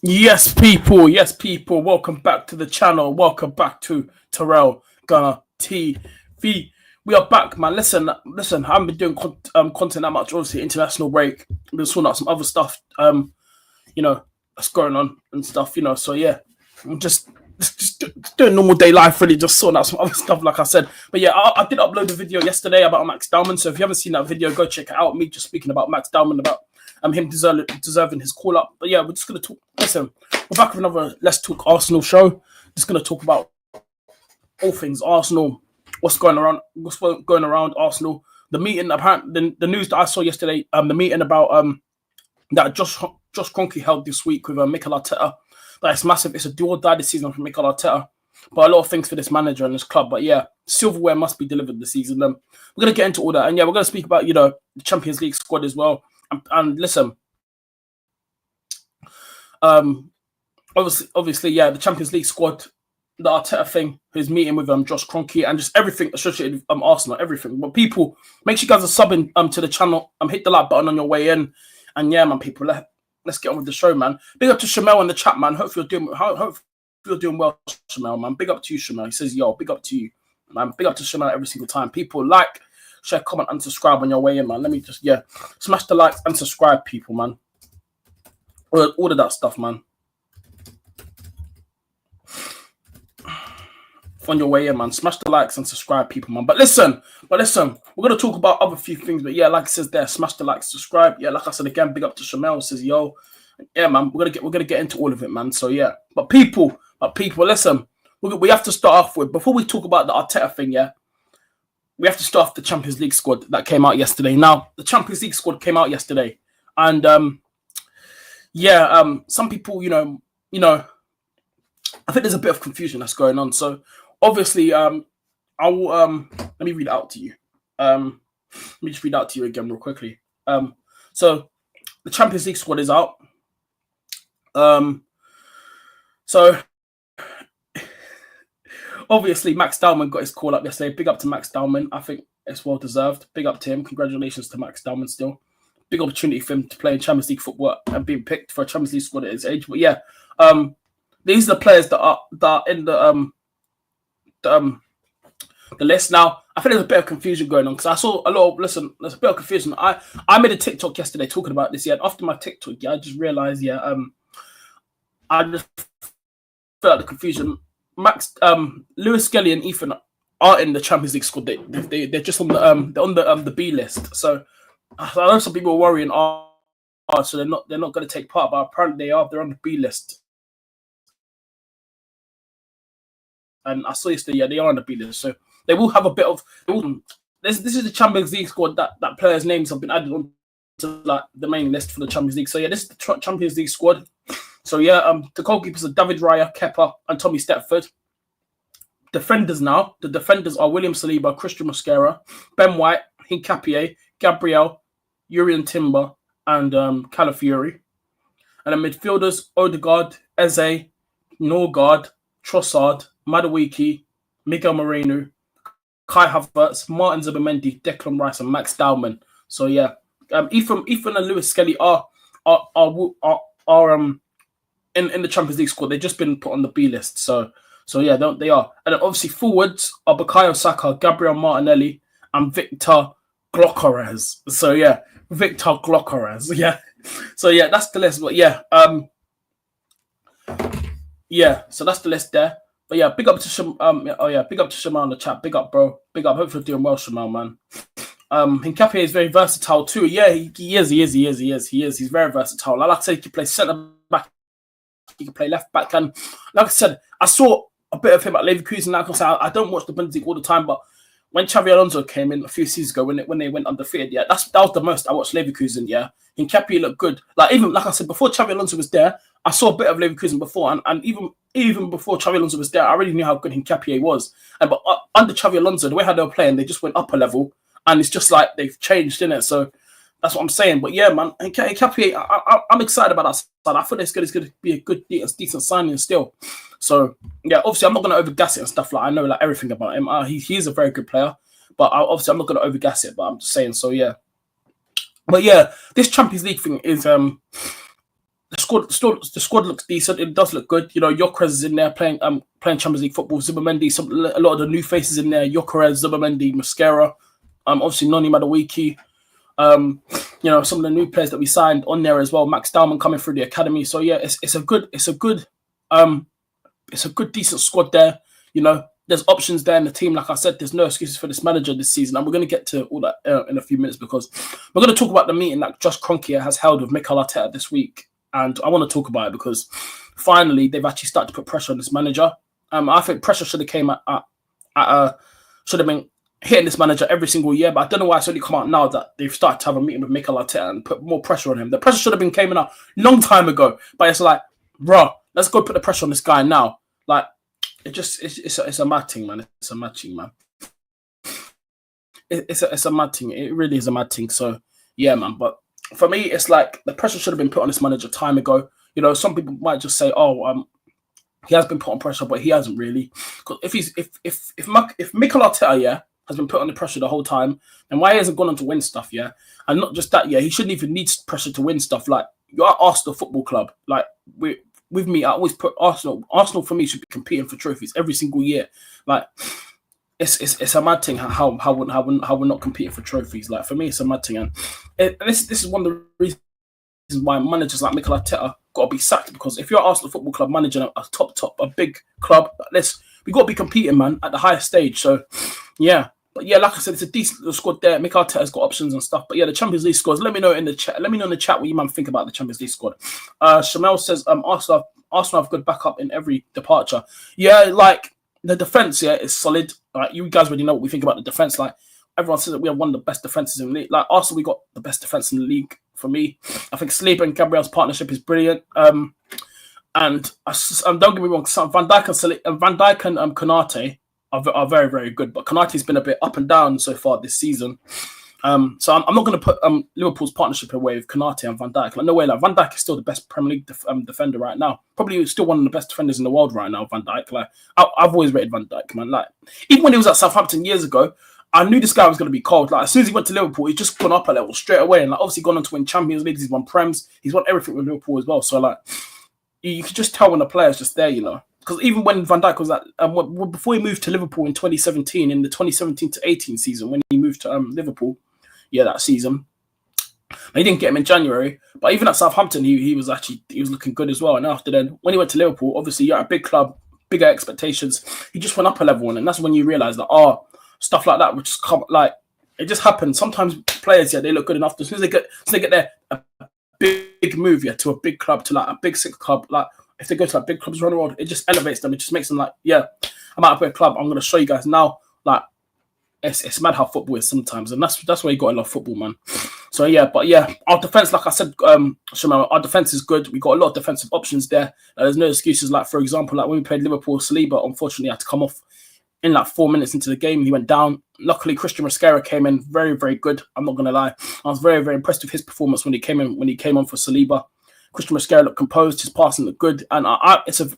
Yes, people. Welcome back to the channel. Welcome back to Terrell Gunner TV. We are back, man. Listen. I haven't been doing content that much. Obviously, international break. I've been sorting out some other stuff. That's going on and stuff. So yeah, I'm just doing normal day life. Really, just sorting out some other stuff, like I said. But yeah, I did upload a video yesterday about Max Dowman. So if you haven't seen that video, go check it out. Me just speaking about Max Dowman, about him deserving his call up. But yeah, we're just gonna talk. Listen, we're back with another Let's Talk Arsenal show. Just gonna talk about all things Arsenal. What's going around Arsenal? The meeting, apparently, the news that I saw yesterday. The meeting about that Josh Kroenke held this week with Mikel Arteta. That's massive. It's a do or die this season for Mikel Arteta. But a lot of things for this manager and this club. But yeah, silverware must be delivered this season. We're gonna get into all that, and yeah, we're gonna speak about the Champions League squad as well. And listen, obviously, yeah, the Champions League squad, the Arteta thing, his meeting with Josh Kroenke, and just everything associated with Arsenal, everything. But people, make sure you guys are subbing to the channel. Hit the like button on your way in, and yeah, man, people, let's get on with the show, man. Big up to Shamel in the chat, man. Hope you're doing well, Shamel, man. Big up to you, Shamel. He says, yo, big up to you, man. Big up to Shamel every single time. People, like, share, comment, and subscribe on your way in, man. Let me just, smash the likes and subscribe, people, man. All of that stuff, man. On your way in, man. Smash the likes and subscribe, people, man. But listen, we're going to talk about other few things. But yeah, like it says there, smash the like, subscribe. Yeah, like I said again, big up to Shamel. Says, yo, yeah, man, we're gonna get into all of it, man. So yeah, but people, listen, we have to start off with, before we talk about the Arteta thing, yeah, we have to start off the Champions League squad that came out yesterday. Now, the Champions League squad came out yesterday, and some people, I think there's a bit of confusion that's going on. So obviously, I will let me read it out to you. Let me just read it out to you again real quickly. So the Champions League squad is out. So obviously Max Dowman got his call up yesterday. Big up to Max Dowman. I think it's well deserved. Big up to him. Congratulations to Max Dowman still. Big opportunity for him to play in Champions League football and being picked for a Champions League squad at his age. But yeah, these are the players that are in the list. Now, I think there's a bit of confusion going on because I saw there's a bit of confusion. I made a TikTok yesterday talking about this. Yeah, and after my TikTok, I just realized, I just felt the confusion. Lewis Skelly and Ethan are in the Champions League squad. They're just on the B list. So I know some people are worrying, so they're not going to take part, but apparently they are. They're on the B list. And I saw yesterday, yeah, they are on the B list. So they will have a bit of. This is the Champions League squad that players' names have been added on to like the main list for the Champions League. So yeah, this is the Champions League squad. So yeah, the goalkeepers are David Raya, Kepa, and Tommy Stepford. Defenders now. The defenders are William Saliba, Christian Mosquera, Ben White, Hincapié, Gabriel, Urian Timber, and Calafiori. And the midfielders, Odegaard, Eze, Norgard, Trossard, Madueke, Miguel Moreno, Kai Havertz, Martin Zubimendi, Declan Rice, and Max Dowman. So yeah, Ethan and Lewis Skelly are in the Champions League squad. They've just been put on the B list. So yeah, they are. And then obviously forwards are Bukayo Saka, Gabriel Martinelli, and Victor Gyökeres. So yeah, Victor Gyökeres. Yeah. So yeah, that's the list. But yeah, so that's the list there. But yeah, big up to big up to Shamal in the chat. Big up, bro. Big up. Hope you're doing well, Shamal, man. Hincapié is very versatile too. Yeah, he is. He's very versatile. Like I said, he can play centre back, he can play left back, and like I said, I saw a bit of him at Leverkusen. Like I said, I don't watch the Bundesliga all the time, but when Xabi Alonso came in a few seasons ago, when they went undefeated, yeah, that was the most I watched Leverkusen. Yeah, Hincapié looked good. Like I said, before Xabi Alonso was there, I saw a bit of Leverkusen before, and even before Xabi Alonso was there, I already knew how good Hincapié was. But under Xabi Alonso, the way how they were playing, they just went up a level, and it's just like they've changed, innit? So that's what I'm saying. But yeah, man, Hincapié, I'm excited about that side. I thought it's going to be a good, decent signing still. So yeah, obviously I'm not going to overgas it and stuff. Like I know like everything about him. He is a very good player, but obviously I'm not going to overgas it. But I'm just saying. So yeah, but yeah, this Champions League thing is the squad looks decent. It does look good. You know, Gyökeres is in there playing Champions League football. Zubimendi, a lot of the new faces in there. Gyökeres, Zubimendi, Mosquera, obviously Noni Madueke. You know, some of the new players that we signed on there as well. Max Dowman coming through the academy. So yeah, it's a good decent squad there. You know, there's options there in the team. Like I said, there's no excuses for this manager this season, and we're going to get to all that in a few minutes because we're going to talk about the meeting that Josh Kroenke has held with Mikel Arteta this week. And I want to talk about it because finally they've actually started to put pressure on this manager. I think pressure should have came should have been hitting this manager every single year, but I don't know why it's only come out now that they've started to have a meeting with Mikel Arteta and put more pressure on him. The pressure should have been coming out long time ago, but it's like, bro, let's go put the pressure on this guy now. Like, it's a mad thing, man. It's a mad thing, man. It's a mad thing. It really is a mad thing. So yeah, man. But for me, it's like the pressure should have been put on this manager time ago. You know, some people might just say, "Oh, he has been put on pressure," but he hasn't really. Because if Mikel Arteta, yeah, has been put under pressure the whole time, then why he hasn't gone on to win stuff, yeah? And not just that, yeah, he shouldn't even need pressure to win stuff. Like, you're at Arsenal Football Club. Like, with me, I always put Arsenal. Arsenal for me should be competing for trophies every single year. Like, it's a mad thing how we're not competing for trophies. Like, for me, it's a mad thing, and this is one of the reasons why managers like Mikel Arteta got to be sacked. Because if you're at Arsenal Football Club managing a big club like this, we got to be competing, man, at the highest stage. So, yeah. But yeah, like I said, it's a decent little squad there. Mikel Arteta's got options and stuff. But yeah, the Champions League squads. Let me know in the chat. Let me know in the chat what you man think about the Champions League squad. Shamel says, Arsenal have good backup in every departure. Yeah, like the defense, yeah, is solid. Like, you guys already know what we think about the defense. Like, everyone says that we have one of the best defenses in the league. Like, Arsenal, we got the best defense in the league for me. I think Saliba and Gabriel's partnership is brilliant. And don't get me wrong, Van Dijk and Konate are very, very good. But Konate's been a bit up and down so far this season. So I'm not going to put Liverpool's partnership away with Konate and Van Dijk. Like, no way. Like, Van Dijk is still the best Premier League defender right now. Probably still one of the best defenders in the world right now, Van Dijk. Like, I've always rated Van Dijk, man. Like, even when he was at Southampton years ago, I knew this guy was going to be cold. Like, as soon as he went to Liverpool, he's just gone up a level straight away. And like, obviously gone on to win Champions League. He's won Prems. He's won everything with Liverpool as well. So like, you can just tell when the player's just there, you know. Because even when Van Dijk was at, before he moved to Liverpool in 2017, in the 2017 to 18 season, when he moved to Liverpool, yeah, that season, he didn't get him in January. But even at Southampton, he was looking good as well. And after then, when he went to Liverpool, obviously you're at a big club, bigger expectations. He just went up a level, and that's when you realise that stuff like that would just come. Like, it just happens. Sometimes players, yeah, they look good enough. As soon as they get there, a big move, yeah, to a big club, to like a big six club, like. If they go to like big clubs around the world, it just elevates them. It just makes them like, yeah, I'm at a big club. I'm going to show you guys now. Like, it's mad how football is sometimes, and that's why you got to love football, man. So yeah, but yeah, our defense, like I said, Shimon, our defense is good. We got a lot of defensive options there. There's no excuses. Like, for example, like when we played Liverpool, Saliba unfortunately had to come off in like 4 minutes into the game. He went down. Luckily, Christian Mosquera came in very, very good. I'm not going to lie. I was very, very impressed with his performance when he came on for Saliba. Christian Mosquera looked composed, his passing looked good, and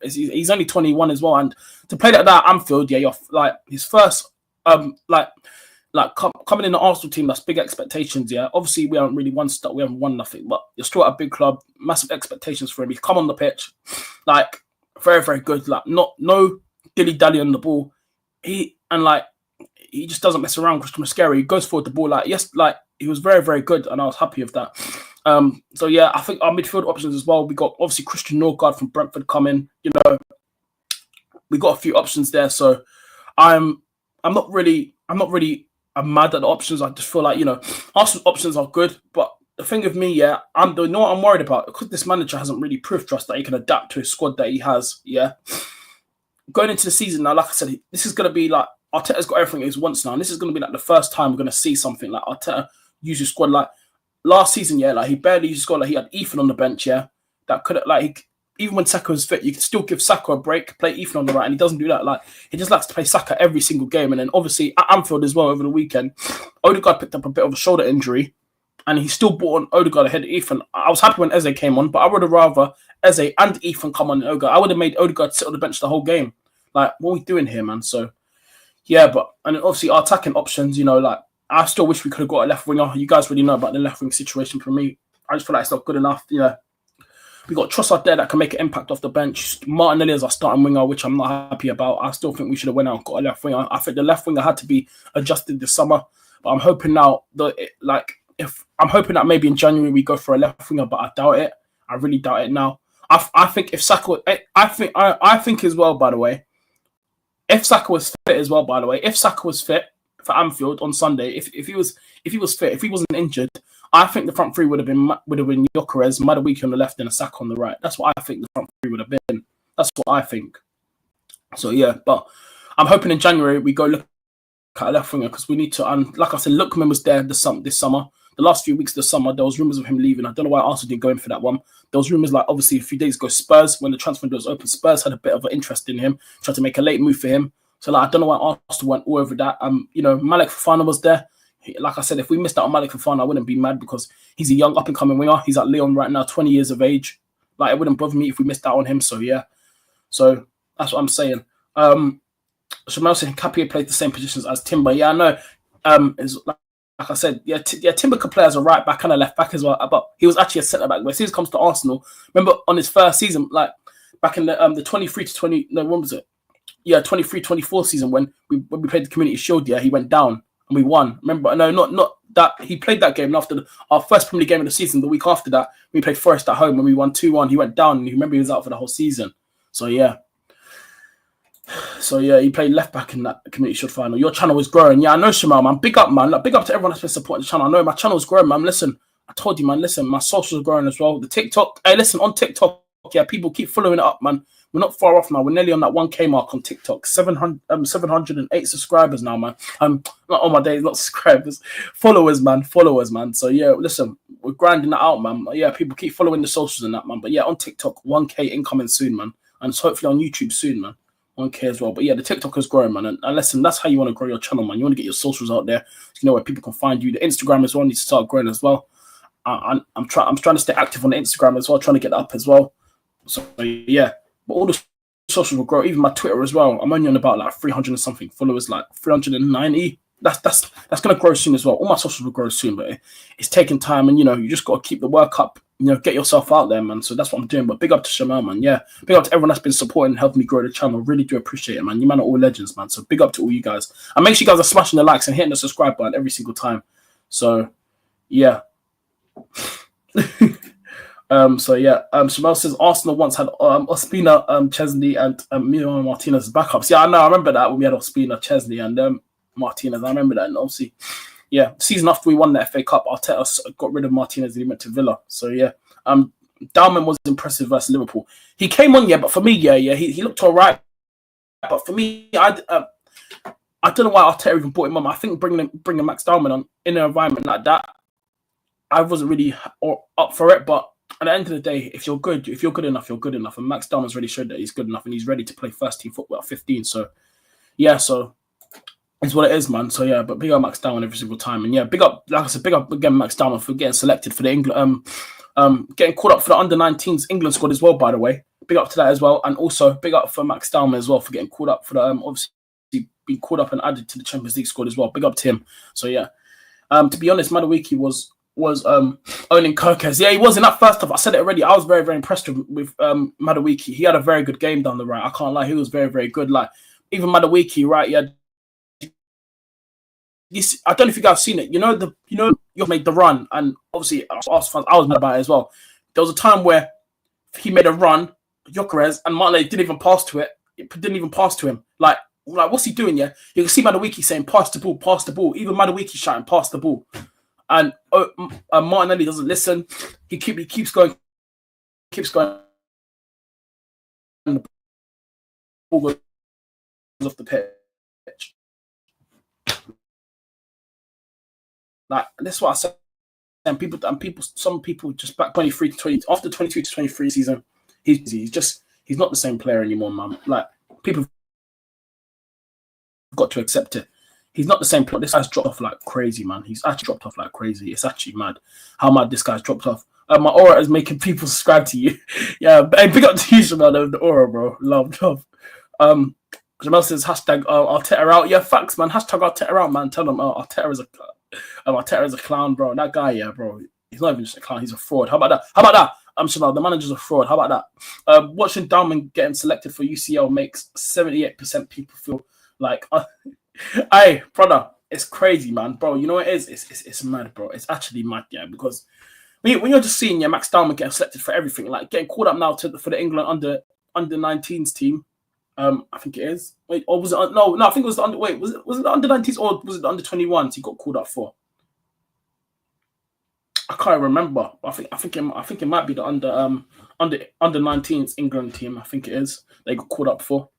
he's only 21 as well. And to play like that at Anfield, yeah, you're like his first, coming in the Arsenal team, that's big expectations. Yeah, obviously we haven't really won stuff, we haven't won nothing, but you're still at a big club, massive expectations for him. He's come on the pitch, like very, very good. Like, no dilly dally on the ball. He just doesn't mess around. Christian Mosquera, he goes forward the ball. Like, yes, like he was very, very good, and I was happy with that. So yeah, I think our midfield options as well. We got obviously Christian Norgard from Brentford coming. You know, we got a few options there. So I'm not really mad at the options. I just feel like, you know, Arsenal options are good, but the thing with me, yeah, I'm worried about, because this manager hasn't really proved to us that he can adapt to a squad that he has. Yeah, going into the season now, like I said, this is going to be like Arteta's got everything he wants now, and this is going to be like the first time we're going to see something like Arteta use his squad like. Last season, yeah, like he barely used squad. Like, he had Ethan on the bench, yeah. That could like even when Saka was fit, you could still give Saka a break, play Ethan on the right, and he doesn't do that. Like, he just likes to play Saka every single game. And then obviously at Anfield as well over the weekend, Odegaard picked up a bit of a shoulder injury, and he still brought on Odegaard ahead of Ethan. I was happy when Eze came on, but I would have rather Eze and Ethan come on and Odegaard. I would have made Odegaard sit on the bench the whole game. Like, what are we doing here, man? So yeah, and obviously our attacking options, you know, like, I still wish we could have got a left winger. You guys already know about the left wing situation for me. I just feel like it's not good enough, you know. We got Trossard there that can make an impact off the bench. Martinelli as our starting winger, which I'm not happy about. I still think we should have went out and got a left winger. I think the left winger had to be adjusted this summer, but I'm hoping now I'm hoping that maybe in January we go for a left winger, but I doubt it. I really doubt it now. I think if Saka, I think as well. By the way, if Saka was fit as well. By the way, if Saka was fit for Anfield on Sunday, if he was fit, if he wasn't injured, I think the front three would have been Gyökeres, Madueke on the left, and a Saka on the right. That's what I think the front three would have been. That's what I think. So yeah, but I'm hoping in January we go look at a left winger because we need to. And like I said, Lookman was there this summer. The last few weeks of the summer, there was rumours of him leaving. I don't know why Arsenal didn't go in for that one. There was rumours like, obviously, a few days ago, Spurs, when the transfer window was open, Spurs had a bit of an interest in him, tried to make a late move for him. So, like, I don't know why Arsenal went all over that. Malik Fofana was there. Like I said, if we missed out on Malik Fofana, I wouldn't be mad because he's a young up-and-coming winger. He's at Lyon right now, 20 years of age. Like, it wouldn't bother me if we missed out on him. So, yeah. So, that's what I'm saying. Shamel said Capia played the same positions as Timber. Yeah, I know. Like I said, Timber could play as a right back and a left back as well, but he was actually a centre back. But as soon as it comes to Arsenal, remember on his first season, like back in the 23 to 20, no, when was it? Yeah, 23-24 season when we played the Community Shield. Yeah, he went down and we won. Remember? No, not that he played that game. And after our first Premier League game of the season, the week after that, we played Forest at home and we won 2-1. He went down and you remember he was out for the whole season. So yeah. He played left back in that Community Shield final. Your channel was growing. Yeah, I know, Shamal, man. Big up, man. Like, big up to everyone that's been supporting the channel. I know my channel's growing, man. Listen, I told you, man. Listen, my socials are growing as well. The TikTok. Hey, listen, on TikTok, yeah, people keep following it up, man. We're not far off now. We're nearly on that 1K mark on TikTok. 708 subscribers now, man. Not on my days, not subscribers. Followers, man. So, yeah, listen, we're grinding that out, man. Yeah, people keep following the socials and that, man. But, yeah, on TikTok, 1K incoming soon, man. And it's hopefully on YouTube soon, man. 1K as well. But yeah, the TikTok is growing, man. And listen, that's how you want to grow your channel, man. You want to get your socials out there, so you know where people can find you. The Instagram as well needs to start growing as well. I'm trying to stay active on the Instagram as well, trying to get that up as well. So yeah, but all the socials will grow. Even my Twitter as well. I'm only on about like 300 and something followers, like 390. That's gonna grow soon as well. All my socials will grow soon, but it's taking time, and you just got to keep the work up. Get yourself out there, man. So that's what I'm doing. But big up to Shamal, man. Yeah, big up to everyone that's been supporting and helping me grow the channel. Really do appreciate it, man. You man are all legends, man. So big up to all you guys. And make sure you guys are smashing the likes and hitting the subscribe button every single time. So yeah. Shamal says Arsenal once had Ospina, Chesney, and Mino Martinez as backups. Yeah, I know. I remember that when we had Ospina, Chesney, and Martinez. I remember that, and obviously. Yeah, season after we won the FA Cup, Arteta got rid of Martinez and he went to Villa. So, yeah. Dalman was impressive versus Liverpool. He came on, but for me, he looked all right. But for me, I don't know why Arteta even brought him on. I think bringing Max Dalman on in an environment like that, I wasn't really up for it. But at the end of the day, if you're good enough, you're good enough. And Max Dalman's already showed that he's good enough and he's ready to play first team football at 15. So, yeah, it's what it is, man. So yeah, but big up Max Dalman every single time, and yeah, big up, like I said, big up again Max Dalman for getting selected for the England, getting called up for the under-19s England squad as well. By the way, big up to that as well, and also big up for Max Dalman as well for getting called up for the obviously being called up and added to the Champions League squad as well. Big up to him. So yeah, to be honest, Madueke was owning Kirkes. Yeah, he was in that first half. I said it already. I was very, very impressed with Madueke. He had a very good game down the right. I can't lie, he was very, very good. Like even Madueke, right? Yeah. I don't know if you guys have seen it. You made the run, and obviously Arsenal fans, I was mad about it as well. There was a time where he made a run, Gyökeres, and Martinelli didn't even pass to it. It didn't even pass to him. Like what's he doing? Yeah, you can see Madueke saying, "Pass the ball, pass the ball." Even Madueke shouting, "Pass the ball," and Martinelli doesn't listen. He keeps going. And the ball goes off the pitch. Like that's what I said. And some people just back 23 to 20 after 22 to 23 season, he's not the same player anymore, man. Like people have got to accept it. He's not the same player. This guy's dropped off like crazy, man. He's actually dropped off like crazy. It's actually mad how mad this guy's dropped off. My aura is making people subscribe to you. Yeah, hey, big up to you, Jamal, the aura, bro. Love. Jamal says hashtag Arteta out. Yeah, facts, man. Hashtag Arteta out, man. Tell them Arteta is a clown, bro. That guy, yeah, bro. He's not even just a clown. He's a fraud. How about that? Chanel, the manager's a fraud. How about that? Watching Dalman getting selected for UCL makes 78% people feel like, hey, brother, it's crazy, man, bro. You know what it is? It's mad, bro. It's actually mad, yeah, because when you're just seeing Max Dalman getting selected for everything, like getting called up now for the England under 19s team. I think it is. Wait, or was it? No, I think it was the under. Wait, was it the under 19s or was it the under 21s he got called up for? I can't remember. I think it might be the under 19s England team. I think it is. They got called up for.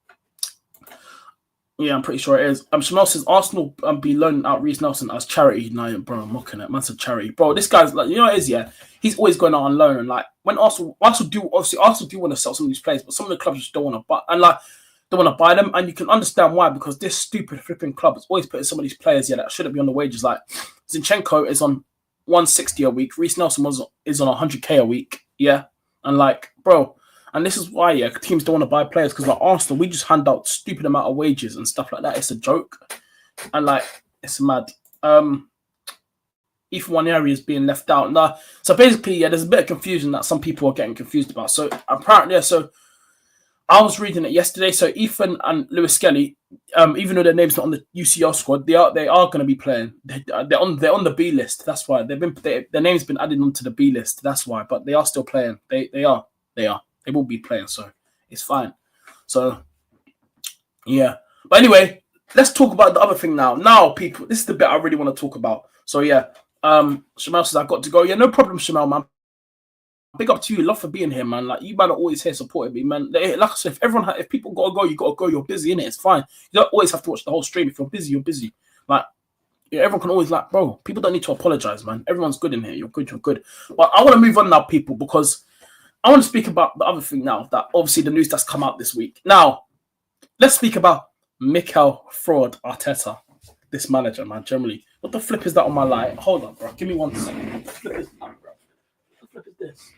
Yeah, I'm pretty sure it is. Chanel says Arsenal be loaning out Reece Nelson as charity. No, bro, I'm mocking it. Man's a charity, bro. This guy's like, you know what it is, yeah. He's always going out on loan, and like when Arsenal do want to sell some of these players, but some of the clubs just don't want to buy, and like don't want to buy them, and you can understand why, because this stupid flipping club is always putting some of these players, yeah, that shouldn't be on the wages. Like Zinchenko is on 160 a week. Reece Nelson is on 100k a week, yeah, and like, bro. And this is why, yeah, teams don't want to buy players, because like Arsenal, we just hand out stupid amount of wages and stuff like that. It's a joke. And like, it's mad. Ethan Nwaneri is being left out. Now, so basically, yeah, there's a bit of confusion that some people are getting confused about. So apparently, so I was reading it yesterday. So Ethan and Lewis Skelly, even though their name's not on the UCL squad, they are going to be playing. They're on the B list. That's why their name's been added onto the B list. That's why, but they are still playing. They are. They will be playing, so it's fine. So, yeah. But anyway, let's talk about the other thing now. Now, people, this is the bit I really want to talk about. So, yeah. Shamel says, I've got to go. Yeah, no problem, Shamel, man. Big up to you. Love for being here, man. Like, you man are always here supporting me, man. Like I said, if people got to go, you got to go. You're busy, innit? It's fine. You don't always have to watch the whole stream. If you're busy, you're busy. Like, yeah, everyone can always, like, bro, people don't need to apologize, man. Everyone's good in here. You're good. But I want to move on now, people, because I want to speak about the other thing now, that obviously the news that's come out this week. Now, let's speak about Mikel Fraud Arteta, this manager, man, generally. What the flip is that on my light? Hold on, bro. Give me 1 second. What the flip is that, bro? What the flip is this?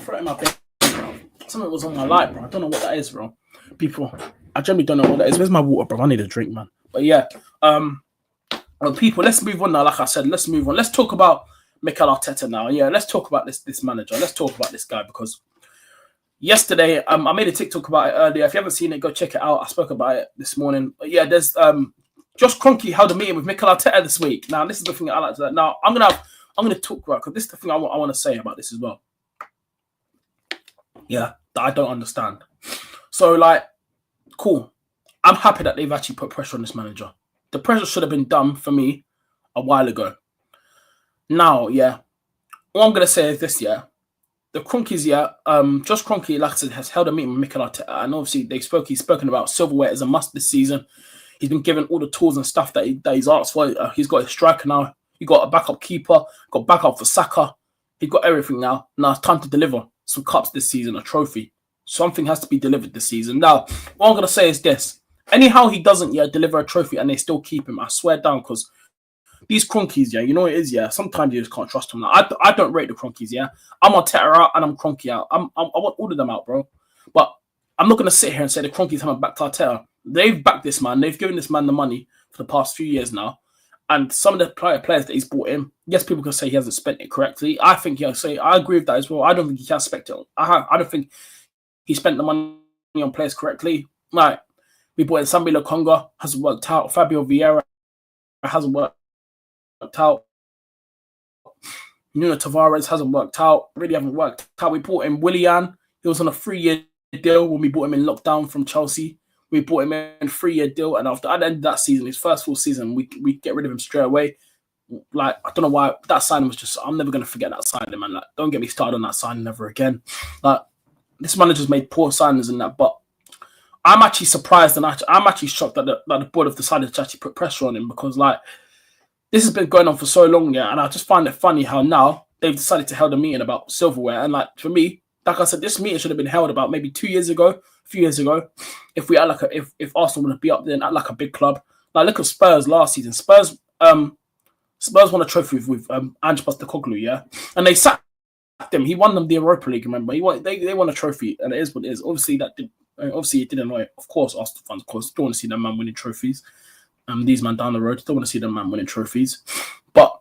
Throw it in my bed, bro. Something was on my light, bro. I don't know what that is, bro. People, I generally don't know what that is. Where's my water, bro? I need a drink, man. But yeah, well, people, let's move on now. Like I said, let's move on. Let's talk about Mikel Arteta now. Yeah, let's talk about this manager. Let's talk about this guy, because yesterday I made a TikTok about it earlier. If you haven't seen it, go check it out. I spoke about it this morning. But yeah, there's Josh Kroenke held a meeting with Mikel Arteta this week. Now, this is the thing I like to. Now, I'm gonna talk about, because this is the thing I want to say about this as well. Yeah, that I don't understand. So, like, cool. I'm happy that they've actually put pressure on this manager. The pressure should have been done for me a while ago. Now, yeah, what I'm going to say is this, yeah. The Kroenkes, yeah, Josh Kroenke, like I said, has held a meeting with Mikel Arteta, and obviously he's spoken about silverware as a must this season. He's been given all the tools and stuff that he's asked for. He's got a striker now. He got a backup keeper, got backup for Saka. He's got everything now. Now it's time to deliver some cups this season, a trophy. Something has to be delivered this season. Now, what I'm going to say is this. Anyhow he doesn't, yeah, deliver a trophy and they still keep him, I swear down, because these Kroenkes, yeah, you know what it is, yeah, sometimes you just can't trust them. Like, I don't rate the Kroenkes, yeah. I'm Arteta out and I'm Kroenke out. I want all of them out, bro. But I'm not going to sit here and say the Kroenkes haven't backed Arteta. They've backed this man. They've given this man the money for the past few years now. And some of the players that he's brought in, yes, people can say he hasn't spent it correctly. I think, yeah, I agree with that as well. I don't think he can spend it. I don't think he spent the money on players correctly. Like, we brought in Sambi Lokonga, hasn't worked out. Fabio Vieira hasn't worked out. Nuno Tavares hasn't worked out. Really haven't worked out. We brought in Willian. He was on a 3-year deal when we brought him in lockdown from Chelsea. We brought him in a 3-year deal, and at the end of that season, his first full season, we get rid of him straight away. Like, I don't know why that signing was just. I'm never gonna forget that signing, man. Like, don't get me started on that signing ever again. Like, this manager's made poor signings in that, but I'm actually surprised and I'm actually shocked that the board have decided to actually put pressure on him, because like this has been going on for so long, yeah, and I just find it funny how now they've decided to hold a meeting about silverware. And like, for me, like I said, this meeting should have been held about maybe 2 years ago, a few years ago, if we had like if Arsenal want to be up there and act like a big club. Like, look at Spurs last season. Spurs won a trophy with Ange Postecoglou, yeah, and they sacked him. He won them the Europa League. Remember, they won a trophy, and it is what it is. Obviously, it did annoy, of course, Arsenal fans. Of course, don't want to see that man winning trophies. these man down the road. Don't want to see them man winning trophies. But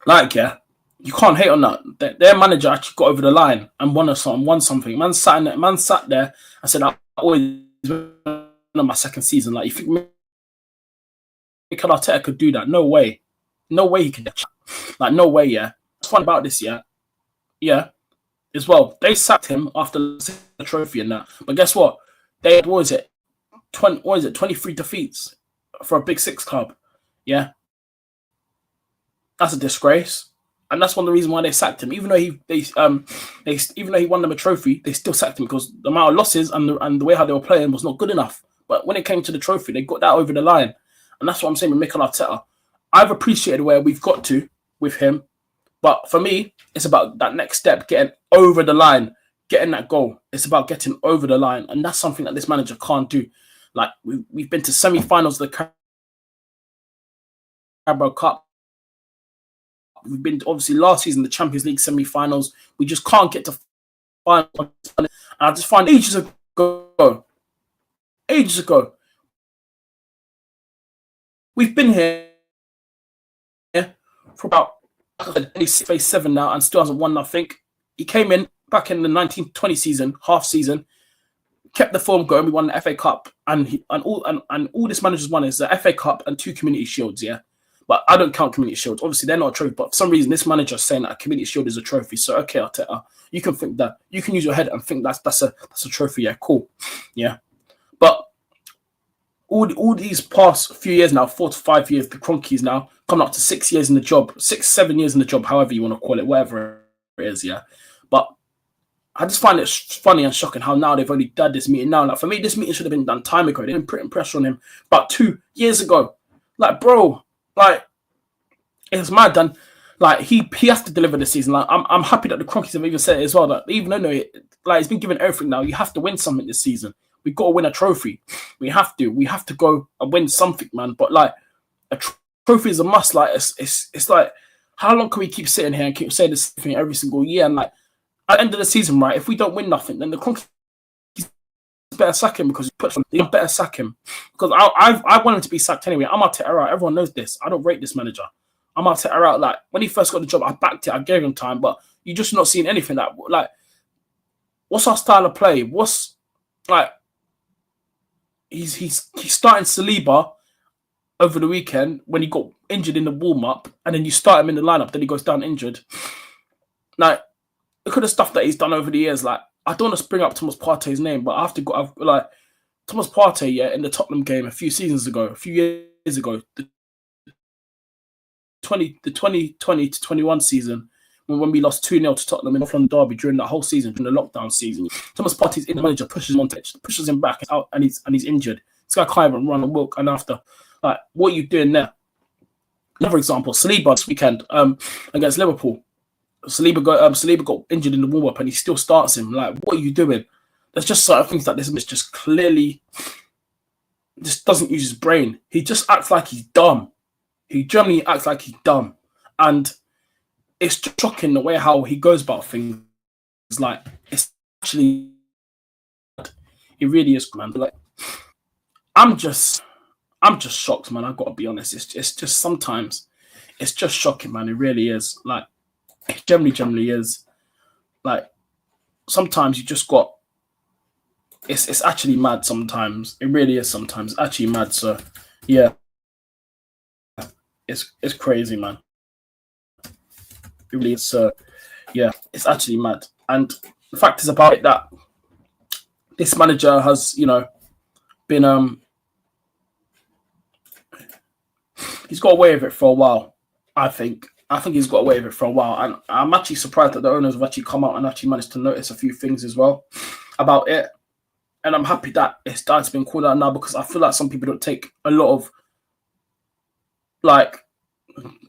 like, yeah, you can't hate on that. Their manager actually got over the line and won something. Man sat there and said, "I always win on my second season." Like, you think Mikel Arteta could do that? No way. No way he could. Like, no way, yeah. What's fun about this, yeah, as well, they sacked him after the trophy and that. But guess what? They had, 23 defeats for a Big Six club. Yeah. That's a disgrace. And that's one of the reasons why they sacked him. Even though he won them a trophy, they still sacked him because the amount of losses and the way how they were playing was not good enough. But when it came to the trophy, they got that over the line. And that's what I'm saying with Mikel Arteta. I've appreciated where we've got to with him. But for me, it's about that next step, getting over the line, getting that goal. It's about getting over the line. And that's something that this manager can't do. Like, we've been to semi-finals of the Carabao Cup. We've been to, obviously, last season, the Champions League semi-finals. We just can't get to finals. And I just find ages ago, we've been here for about phase 7 now and still hasn't won nothing. He came in back in the 1920 season, half season, kept the form going. We won the FA Cup, and all this manager's won is the FA Cup and 2 Community Shields. Yeah, but I don't count Community Shields. Obviously, they're not a trophy, but for some reason, this manager is saying that a Community Shield is a trophy. So okay, Arteta, you can think that. You can use your head and think that's a trophy. Yeah, cool. Yeah, but all these past few years now, 4 to 5 years, the Cronkies now coming up to 6 years in the job, 6-7 years in the job, however you want to call it, whatever it is. Yeah, but I just find it funny and shocking how now they've only done this meeting now. Like, for me, this meeting should have been done time ago. They didn't put pressure on him about 2 years ago. Like, bro, like, it's mad. And like, he has to deliver this season. Like, I'm happy that the Cronkies have even said it as well. That even though he's been given everything now, you have to win something this season. We've got to win a trophy. We have to go and win something, man. But like, a trophy is a must. Like, it's like, how long can we keep sitting here and keep saying this thing every single year? And like, at the end of the season, right, if we don't win nothing, then the Cronkies better sack him because they better sack him. Because I want him to be sacked anyway. I'm Arteta out. Everyone knows this. I don't rate this manager. I'm Arteta out. Like, when he first got the job, I backed it. I gave him time, but you're just not seeing anything. Like, what's our style of play? What's like? He's starting Saliba over the weekend when he got injured in the warm-up, and then you start him in the lineup, then he goes down injured. Like, look at the stuff that he's done over the years. Like, I don't want to bring up Thomas Partey's name, but I have to go. Like, Thomas Partey, yeah, in the Tottenham game a few years ago, the 2020 to 21 season, when we lost 2-0 to Tottenham in North London derby during that whole season, during the lockdown season. Thomas Partey's in the manager, pushes him on pitch, pushes him back out, and he's injured. This guy can't even run and walk. And after, like, what are you doing there? Another example, Saliba this weekend against Liverpool. Saliba got injured in the warm-up and he still starts him. Like, what are you doing? There's just certain things that this is just clearly just doesn't use his brain. He just acts like he's dumb. He generally acts like he's dumb. And it's just shocking the way how he goes about things. It's like, it's actually, it really is, man. Like, I'm just shocked, man. I've got to be honest. It's just sometimes, it's just shocking, man. It really is. Like, it generally is. Like, sometimes you just got, it's actually mad sometimes. It really is sometimes. It's actually mad. So, yeah. It's crazy, man. It really is. So, yeah, it's actually mad. And the fact is about it that this manager has, been, he's got away with it for a while, I think. I think he's got away with it for a while. And I'm actually surprised that the owners have actually come out and actually managed to notice a few things as well about it. And I'm happy that it's been called out now, because I feel like some people don't take a lot of, like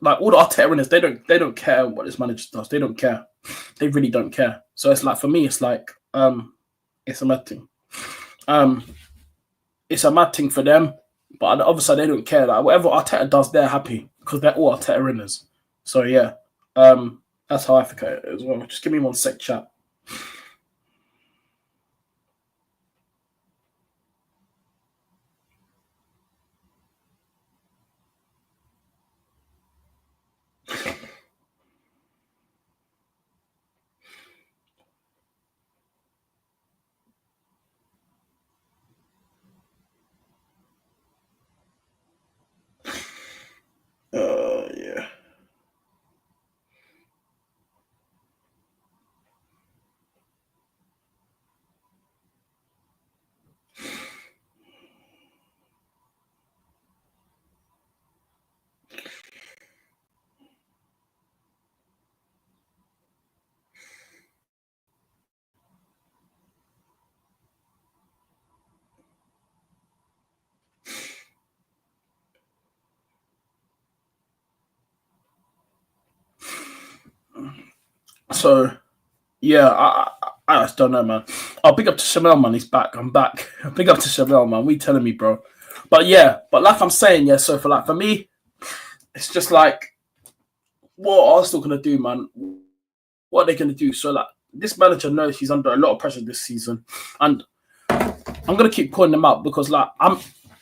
all the Arteta, they don't care what this manager does. They don't care. They really don't care. So it's like, for me, it's like, it's a mad thing. It's a mad thing for them, but on the other side, they don't care. Like, whatever Arteta does, they're happy because they're all Arteta winners. So yeah, that's how I think of it as well. Just give me 1 sec, chat. So yeah, I just don't know, man. Oh, big up to Shamel, man. He's back. I'm back. Big up to Shamel, man. We telling me, bro. But yeah, but like I'm saying, yeah. So for me, it's just like what Arsenal gonna do, man. What are they gonna do? So like this manager knows he's under a lot of pressure this season, and I'm gonna keep calling them out because like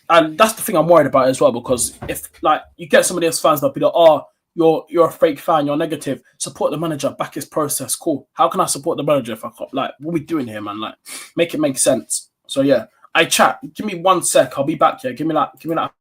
and that's the thing I'm worried about as well. Because if like you get some of these fans that'll be like, oh, you're a fake fan, you're negative. Support the manager, back his process. Cool. How can I support the manager if I can't? Like, what are we doing here, man? Like, make it make sense. So yeah, I chat. Give me 1 sec. I'll be back here. Give me that.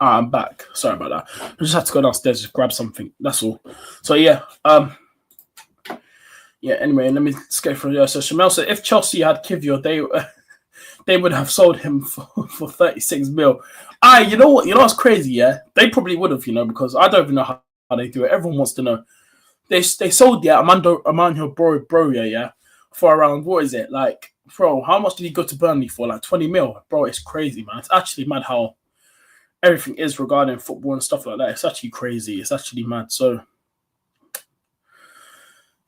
I'm back. Sorry about that. I just had to go downstairs to grab something. That's all. So yeah, yeah. Anyway, let me just go through. So Shamel said if Chelsea had Kivior, they would have sold him for 36 mil. You know what? You know what's crazy? Yeah, they probably would have. You know, because I don't even know how they do it. Everyone wants to know. They sold Armando Broja, yeah, for around what is it like, bro? How much did he go to Burnley for? Like 20 mil, bro. It's crazy, man. It's actually mad how everything is regarding football and stuff like that. It's actually crazy. It's actually mad. So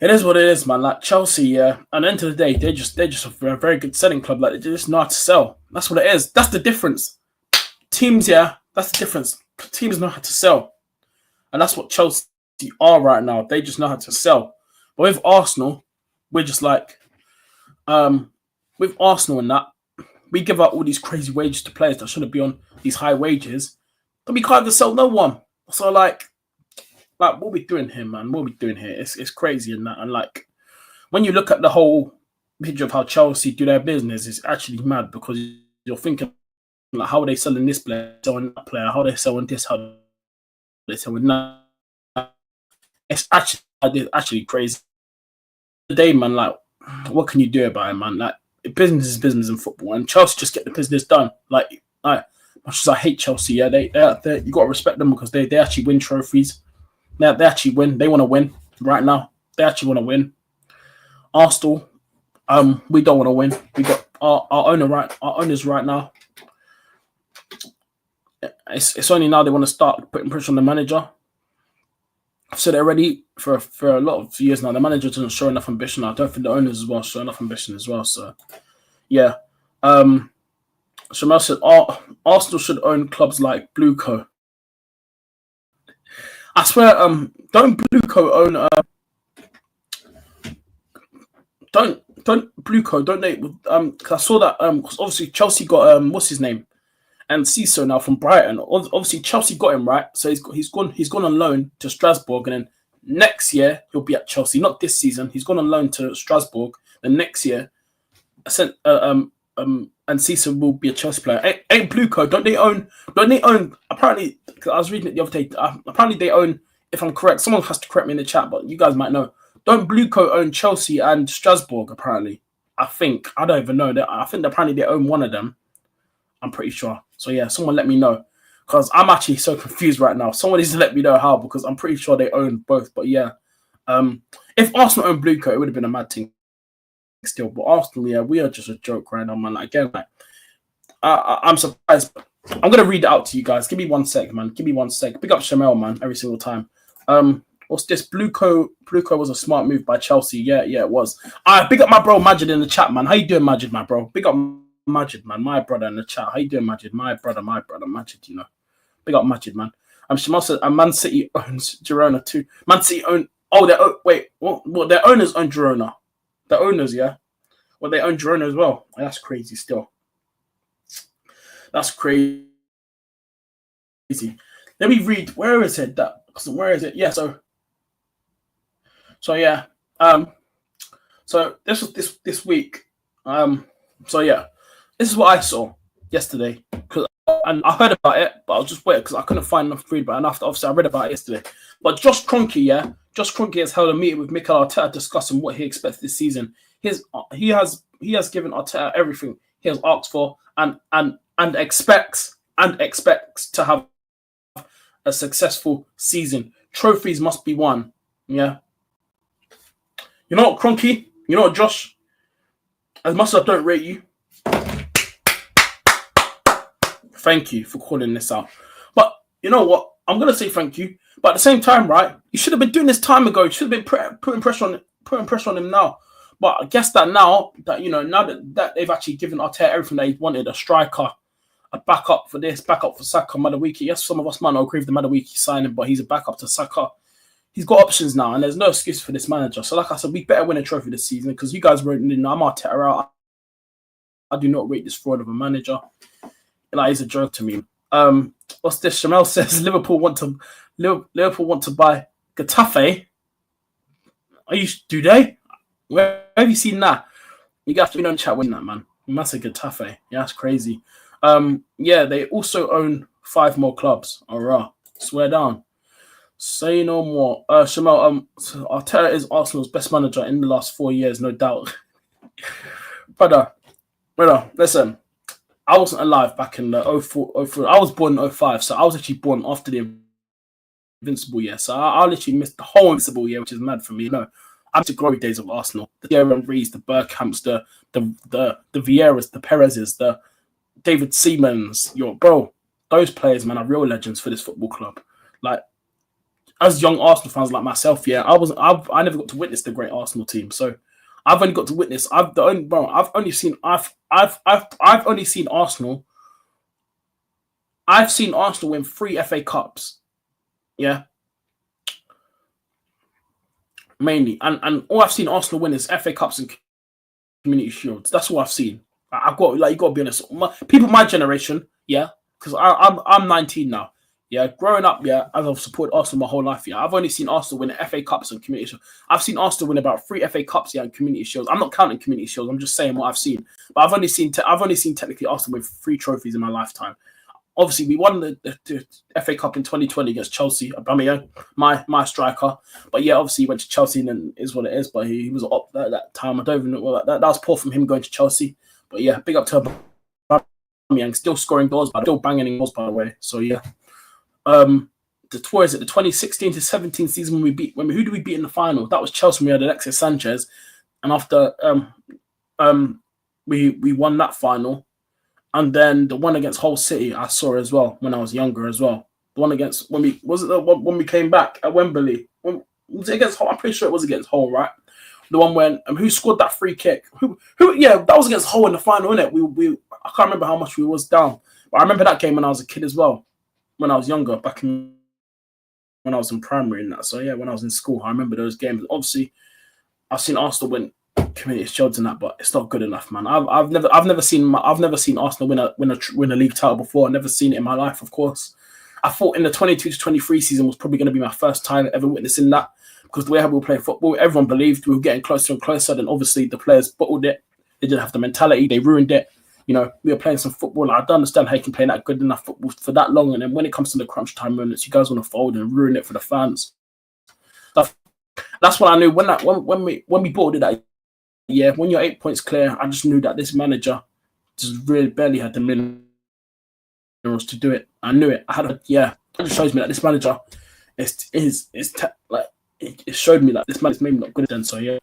it is what it is, man. Like Chelsea, yeah. At the end of the day, they're just a very good selling club. Like they just know how to sell. That's what it is. That's the difference. Teams, yeah. That's the difference. Teams know how to sell, and that's what Chelsea are right now. They just know how to sell. But with Arsenal, we're just like, with Arsenal and that, we give out all these crazy wages to players that shouldn't be on these high wages, but we can't even sell no one. So like what are we doing here, man? What are we doing here? It's crazy and that. And like when you look at the whole picture of how Chelsea do their business, it's actually mad because you're thinking like how are they selling this player, selling that player, how are they selling this, how are they selling that. It's actually crazy. Today, man, like what can you do about it, man? Like business is business in football, and Chelsea just get the business done. Like much as I hate Chelsea, yeah, they you got to respect them because they actually win trophies. They actually win. They want to win right now. They actually want to win. Arsenal, we don't want to win. We got our owners right now. It's only now they want to start putting pressure on the manager. I've said it already for a lot of years now. The manager doesn't show enough ambition. I don't think the owners as well show enough ambition as well. So, yeah. Shamel said Arsenal should own clubs like Blueco. I swear, don't Blueco own? Don't Blueco? Don't they? Cause I saw that. Cause obviously Chelsea got what's his name, and Ciso now from Brighton. Obviously Chelsea got him right, so he's gone on loan to Strasbourg, and then next year he'll be at Chelsea. Not this season. He's gone on loan to Strasbourg. Then next year, and Ciso will be a Chelsea player. Ain't Blueco? Don't they own? Apparently, I was reading it the other day. Apparently, they own. If I'm correct, someone has to correct me in the chat, but you guys might know. Don't Blueco own Chelsea and Strasbourg? Apparently, I think I don't even know. I think apparently they own one of them. I'm pretty sure. So yeah, someone let me know because I'm actually so confused right now. Someone needs to let me know how because I'm pretty sure they own both. But yeah, if Arsenal owned Blueco, it would have been a mad thing still. But Arsenal, yeah, we are just a joke right now, man. Again, like, I'm surprised. I'm gonna read it out to you guys. Give me 1 sec, man. Give me 1 sec. Pick up Shamel, man, every single time. What's this? Blueco was a smart move by Chelsea. Yeah, it was. Big up my bro Majid in the chat, man. How you doing, Majid, my bro? Big up Majid, man. My brother in the chat. How you doing, Majid? My brother, Majid, you know. Big up Majid, man. Shamal said, Man City owns Girona too. Man City own wait. What? Their owners own Girona. The owners, yeah. Well, they own Girona as well. That's crazy. Still, that's crazy. Let me read. Where is it? Where is it? Yeah. So yeah. So this was this week. So yeah, this is what I saw yesterday. And I heard about it, but I was just waiting because I couldn't find enough to read about it. And after, obviously, I read about it yesterday. But Josh Kroenke, Josh Kroenke has held a meeting with Mikel Arteta discussing what he expects this season. He has given Arteta everything he has asked for and expects to have a successful season. Trophies must be won. Yeah. You know what, Kroenke? You know what, Josh? As much as I don't rate you, thank you for calling this out. But you know what? I'm gonna say thank you. But at the same time, right? You should have been doing this time ago. You should have been putting pressure on him now. But I guess that now that they've actually given Arteta everything that he wanted, a striker, a backup for this, backup for Saka, Madueke. Yes, some of us might not agree with the Madueke signing, but he's a backup to Saka. He's got options now, and there's no excuse for this manager. So, like I said, we better win a trophy this season because you guys wrote, I'm Arteta out. I do not rate this fraud of a manager. And that is a joke to me. What's this? Shamel says Liverpool want to buy Getafe. Do they? Where have you seen that? You have to be on chat winning that, man. That's a Getafe. Yeah, that's crazy. Yeah, they also own 5 more clubs. Alright, swear down. Say no more. Shamel, Arteta is Arsenal's best manager in the last 4 years, no doubt. brother, listen. I wasn't alive back in the 04. I was born in 05, so I was actually born after the Invincible year. So I literally missed the whole Invincible year, which is mad for me. No, I'm the glory days of Arsenal. The Thierry Henrys, the Bergkamps, the Vieiras, the Perez's, the David Seamans. Those players, man, are real legends for this football club. Like, as young Arsenal fans like myself, yeah, I never got to witness the great Arsenal team. So I've only got to witness. I've only seen Arsenal. I've seen Arsenal win 3 FA Cups. Yeah. Mainly. And all I've seen Arsenal win is FA Cups and Community Shields. That's all I've seen. I've got, you got to be honest. People my generation, yeah, because I'm 19 now. Yeah, growing up, yeah, as I've supported Arsenal my whole life, yeah, I've only seen Arsenal win FA Cups and Community Shields. I've seen Arsenal win about 3 FA Cups, yeah, and Community Shields. I'm not counting Community Shields. I'm just saying what I've seen. But I've only seen technically Arsenal win 3 trophies in my lifetime. Obviously, we won the FA Cup in 2020 against Chelsea. Aubameyang, my striker. But yeah, obviously he went to Chelsea and is what it is. But he was up at that time. I don't even know that was poor from him going to Chelsea. But yeah, big up to Aubameyang, still scoring goals, but still banging in goals, by the way. So yeah. The 2016 to 17 season who did we beat in the final? That was Chelsea. We had Alexis Sanchez, and after we won that final, and then the one against Hull City I saw as well when I was younger as well. The one against when we came back at Wembley. Was it against Hull? I'm pretty sure it was against Hull, right? The one when who scored that free kick? Who? Yeah, that was against Hull in the final, innit? We I can't remember how much we was down, but I remember that game when I was a kid as well. When I was younger, when I was in primary and that. So yeah, when I was in school, I remember those games. Obviously, I've seen Arsenal win Community Shields and that, but it's not good enough, man. I've never seen Arsenal win a league title before. I've never seen it in my life, of course. I thought in the 22 to 23 season was probably going to be my first time ever witnessing that, because the way we were playing football, everyone believed we were getting closer and closer. Then obviously the players bottled it. They didn't have the mentality. They ruined it. You know, we were playing some football. I don't understand how you can play that good enough football for that long. And then when it comes to the crunch time moments, you guys want to fold and ruin it for the fans. That's what I knew when we bought it that year. When you're 8 points clear, I just knew that this manager just really barely had the minerals to do it. I knew it. It just shows me that this manager it showed me that this man is maybe not good then. So yeah.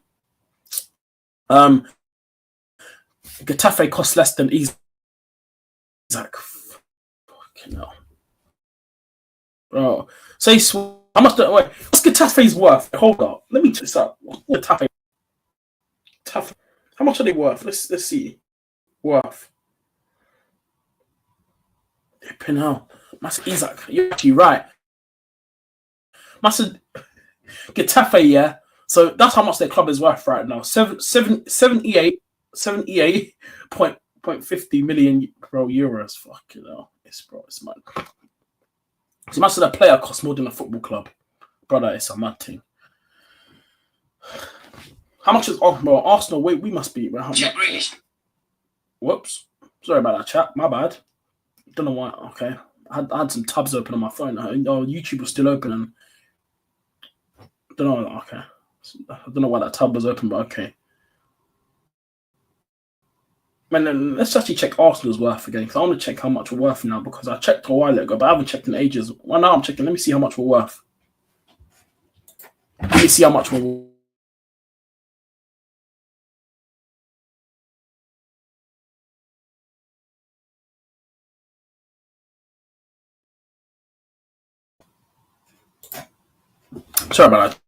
Getafe costs less than Isak. Fucking hell. Bro. How much what's Getafe's worth? Hold up. Let me check this out. Getafe. How much are they worth? Let's see. Worth. Flipping hell. Master Isak. You're actually right. Getafe, yeah. So that's how much their club is worth right now. 78.50 million euros. Fucking hell. It's mad. So much of that player costs more than a football club. Brother, it's a mad thing. How much is Arsenal? Wait, we must be. Whoops. Sorry about that, chat. My bad. Don't know why. Okay. I had some tabs open on my phone. YouTube was still open. And don't know. Okay. I don't know why that tab was open, but okay. Man, let's actually check Arsenal's worth again, because I want to check how much we're worth now, because I checked a while ago, but I haven't checked in ages. Well, now I'm checking. Let me see how much we're worth. Let me see how much we're worth. Sorry about that.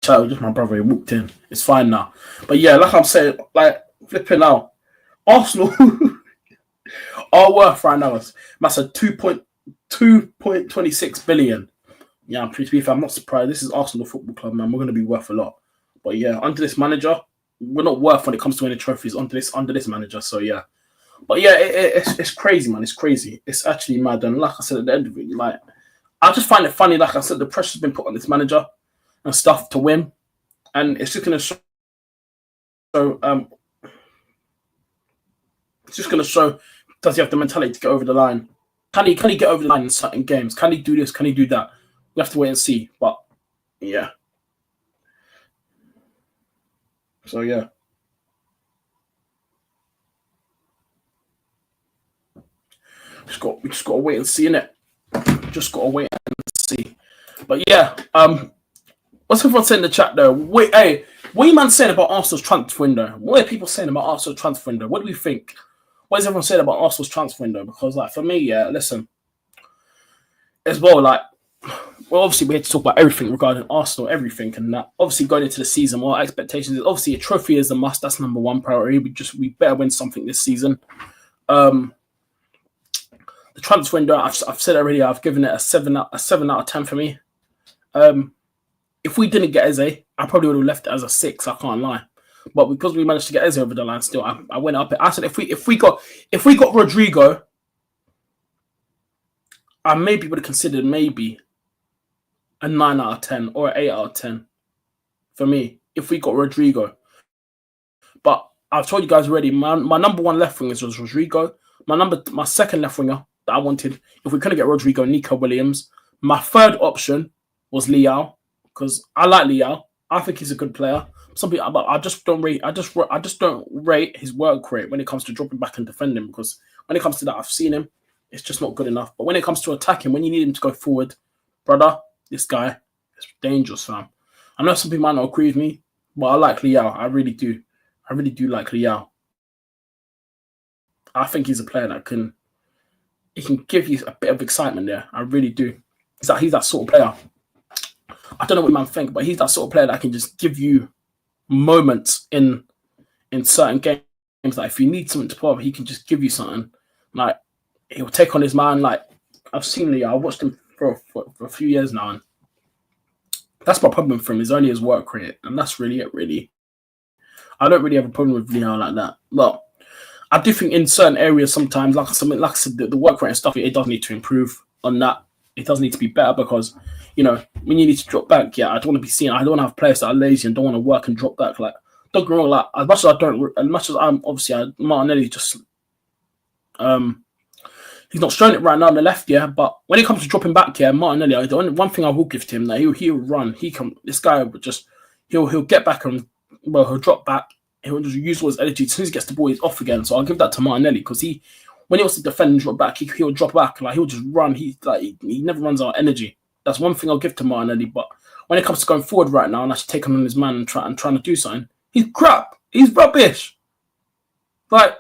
Child, just my brother, he walked in. It's fine now. But yeah, like I'm saying, like flipping out. Arsenal our worth right now is massive 2.26 billion. Yeah, to be fair, I'm not surprised. This is Arsenal Football Club, man. We're going to be worth a lot. But yeah, under this manager, we're not worth when it comes to winning trophies under this manager. So yeah, but yeah, it's crazy, man. It's crazy. It's actually mad. And like I said at the end of it, like I just find it funny. Like I said, the pressure's been put on this manager and stuff to win, and it's just going to show. It's just going to show. Does he have the mentality to get over the line? Can he get over the line in certain games? Can he do this? Can he do that? We have to wait and see. But yeah. So yeah. We just got to wait and see, innit? Just got to wait and see. But yeah, what's everyone saying in the chat though? Wait, hey, what are you man saying about Arsenal's transfer window? What are people saying about Arsenal's transfer window? What do we think? What is everyone saying about Arsenal's transfer window? Because like for me, yeah, listen, as well, like, well, obviously we had to talk about everything regarding Arsenal, everything, and that. Obviously going into the season, well, expectations is obviously a trophy is a must. That's number one priority. We better win something this season. The transfer window, I've said already, I've given it a 7 out of 10 for me. If we didn't get Eze, I probably would have left it as a 6. I can't lie, but because we managed to get Eze over the line, still, I went up. I said if we got Rodrigo, I maybe would have considered maybe a 9 out of 10 or an 8 out of 10 for me if we got Rodrigo. But I've told you guys already, my number one left winger was Rodrigo. My second left winger that I wanted, if we couldn't get Rodrigo, Nico Williams. My third option was Leao, because I like Leao. I think he's a good player. But I just don't rate. I just don't rate his work rate when it comes to dropping back and defending, because when it comes to that, I've seen him. It's just not good enough. But when it comes to attacking, when you need him to go forward, brother, this guy is dangerous, fam. I know some people might not agree with me, but I like Leao. I really do. I really do like Leao. I think he's a player that can give you a bit of excitement there. I really do. He's that sort of player. I don't know what you man think, but he's that sort of player that can just give you moments in certain games. Like if you need something to pull up, he can just give you something. Like he'll take on his man. Like I've seen Leao. I watched him for a few years now, and that's my problem for him. Is only his work rate, and that's really it. Really, I don't really have a problem with Leao like that. But I do think in certain areas sometimes, like I said, the work rate and stuff, it does need to improve on that. It does need to be better, because when you need to drop back, yeah, I don't want to be seen. I don't want to have players that are lazy and don't want to work and drop back. Like, don't get me wrong, like as much as I'm obviously Martinelli just he's not showing it right now on the left, yeah. But when it comes to dropping back, yeah, Martinelli, the only one thing I will give to him, that he'll run. This guy would just he'll get back and he'll drop back. He'll just use all his energy. As soon as he gets the ball, he's off again. So I'll give that to Martinelli, because when he wants to defend and drop back, he'll drop back. Like he'll just run. He never runs out of energy. That's one thing I'll give to Martinelli. But when it comes to going forward right now and actually taking on his man and trying to do something, he's crap. He's rubbish. Like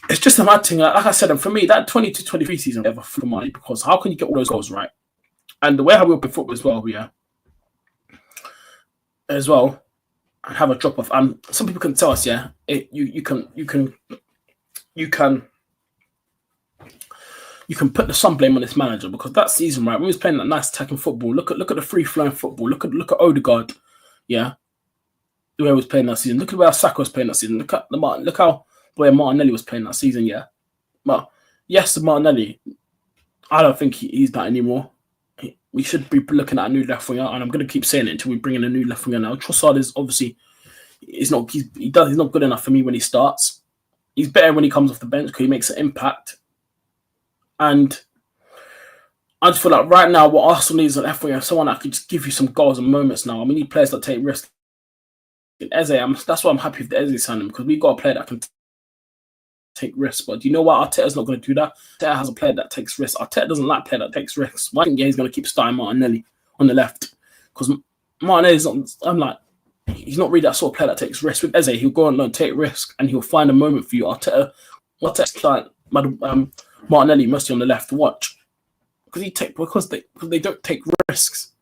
it's just a mad thing. Like I said, and for me, that 22-23 season ever for money, because how can you get all those goals right? And the way how we play football as well, yeah. As well, and have a drop off. Some people can tell us, yeah, you can you can put some blame on this manager, because that season, right, when he was playing that nice attacking football, look at the free flowing football. Look at Odegaard, yeah, the way he was playing that season. Look at the way Saka was playing that season. Look how the way Martinelli was playing that season, yeah. But yes, Martinelli, I don't think he's that anymore. We should be looking at a new left winger, and I'm going to keep saying it until we bring in a new left winger now. Trossard is obviously he's not good enough for me when he starts. He's better when he comes off the bench because he makes an impact. And I just feel like right now what Arsenal needs is an left winger, someone that could just give you some goals and moments now. I mean, we need players that take risks. Eze, that's why I'm happy with the Eze signing, because we've got a player that can take risks. But do you know what? Arteta's not going to do that. Arteta has a player that takes risks. Arteta doesn't like a player that takes risks. Why think he's going to keep starting Martinelli on the left? Because Martinelli's not, I'm like, he's not really that sort of player that takes risks. With Eze, he'll go and take risks and he'll find a moment for you. Arteta's client, Martinelli mostly on the left. Watch. Because they don't take risks.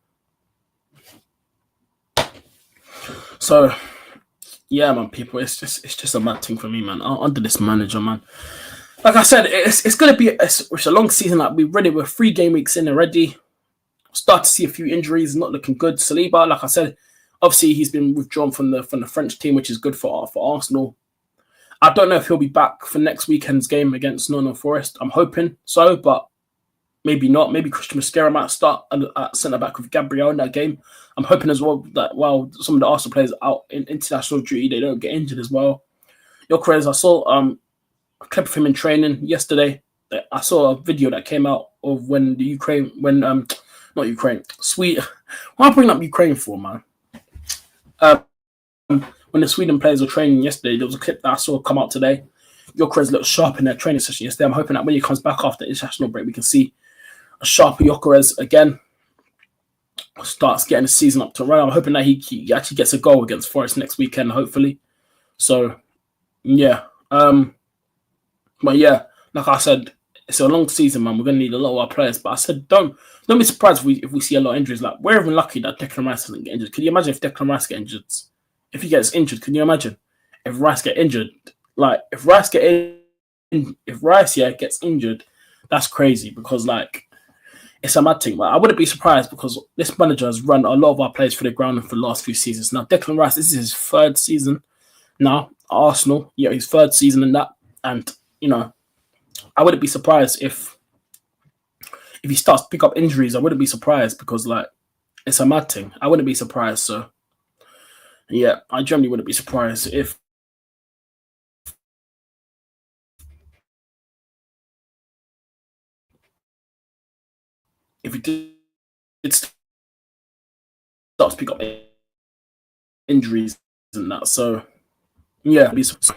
So yeah, man, people, it's just a mad thing for me, man. Under this manager, man. Like I said, it's gonna be it's a long season. Like we're 3 game weeks in already. Start to see a few injuries, not looking good. Saliba, like I said, obviously he's been withdrawn from the French team, which is good for Arsenal. I don't know if he'll be back for next weekend's game against Nottingham Forest. I'm hoping so, but maybe not. Maybe Christian Mosquera might start at centre back with Gabriel in that game. I'm hoping as well that while some of the Arsenal players are out in international duty, they don't get injured as well. Gyökeres, I saw a clip of him in training yesterday. I saw a video that came out of Sweden. Why am I bringing up Ukraine for, man? When the Sweden players were training yesterday, there was a clip that I saw come out today. Gyökeres looked sharp in their training session yesterday. I'm hoping that when he comes back after the international break, we can see a sharper Gyökeres again. Starts getting the season up to run. I'm hoping that he actually gets a goal against Forest next weekend, hopefully. So, yeah. But yeah, like I said, it's a long season, man. We're going to need a lot of our players. But I said, don't be surprised if we see a lot of injuries. Like, we're even lucky that Declan Rice doesn't get injured. Can you imagine if Declan Rice gets injured? If he gets injured, can you imagine if Rice gets injured? Like, if Rice gets injured, that's crazy, because like it's a mad thing. But I wouldn't be surprised, because this manager has run a lot of our players for the ground for the last few seasons. Now, Declan Rice, this is his 3rd season now at Arsenal. Yeah, his 3rd season in that, and you know, I wouldn't be surprised if he starts to pick up injuries. I wouldn't be surprised, because like it's a mad thing. I wouldn't be surprised. So yeah, I generally wouldn't be surprised if he did start to pick up injuries and that. So yeah, it's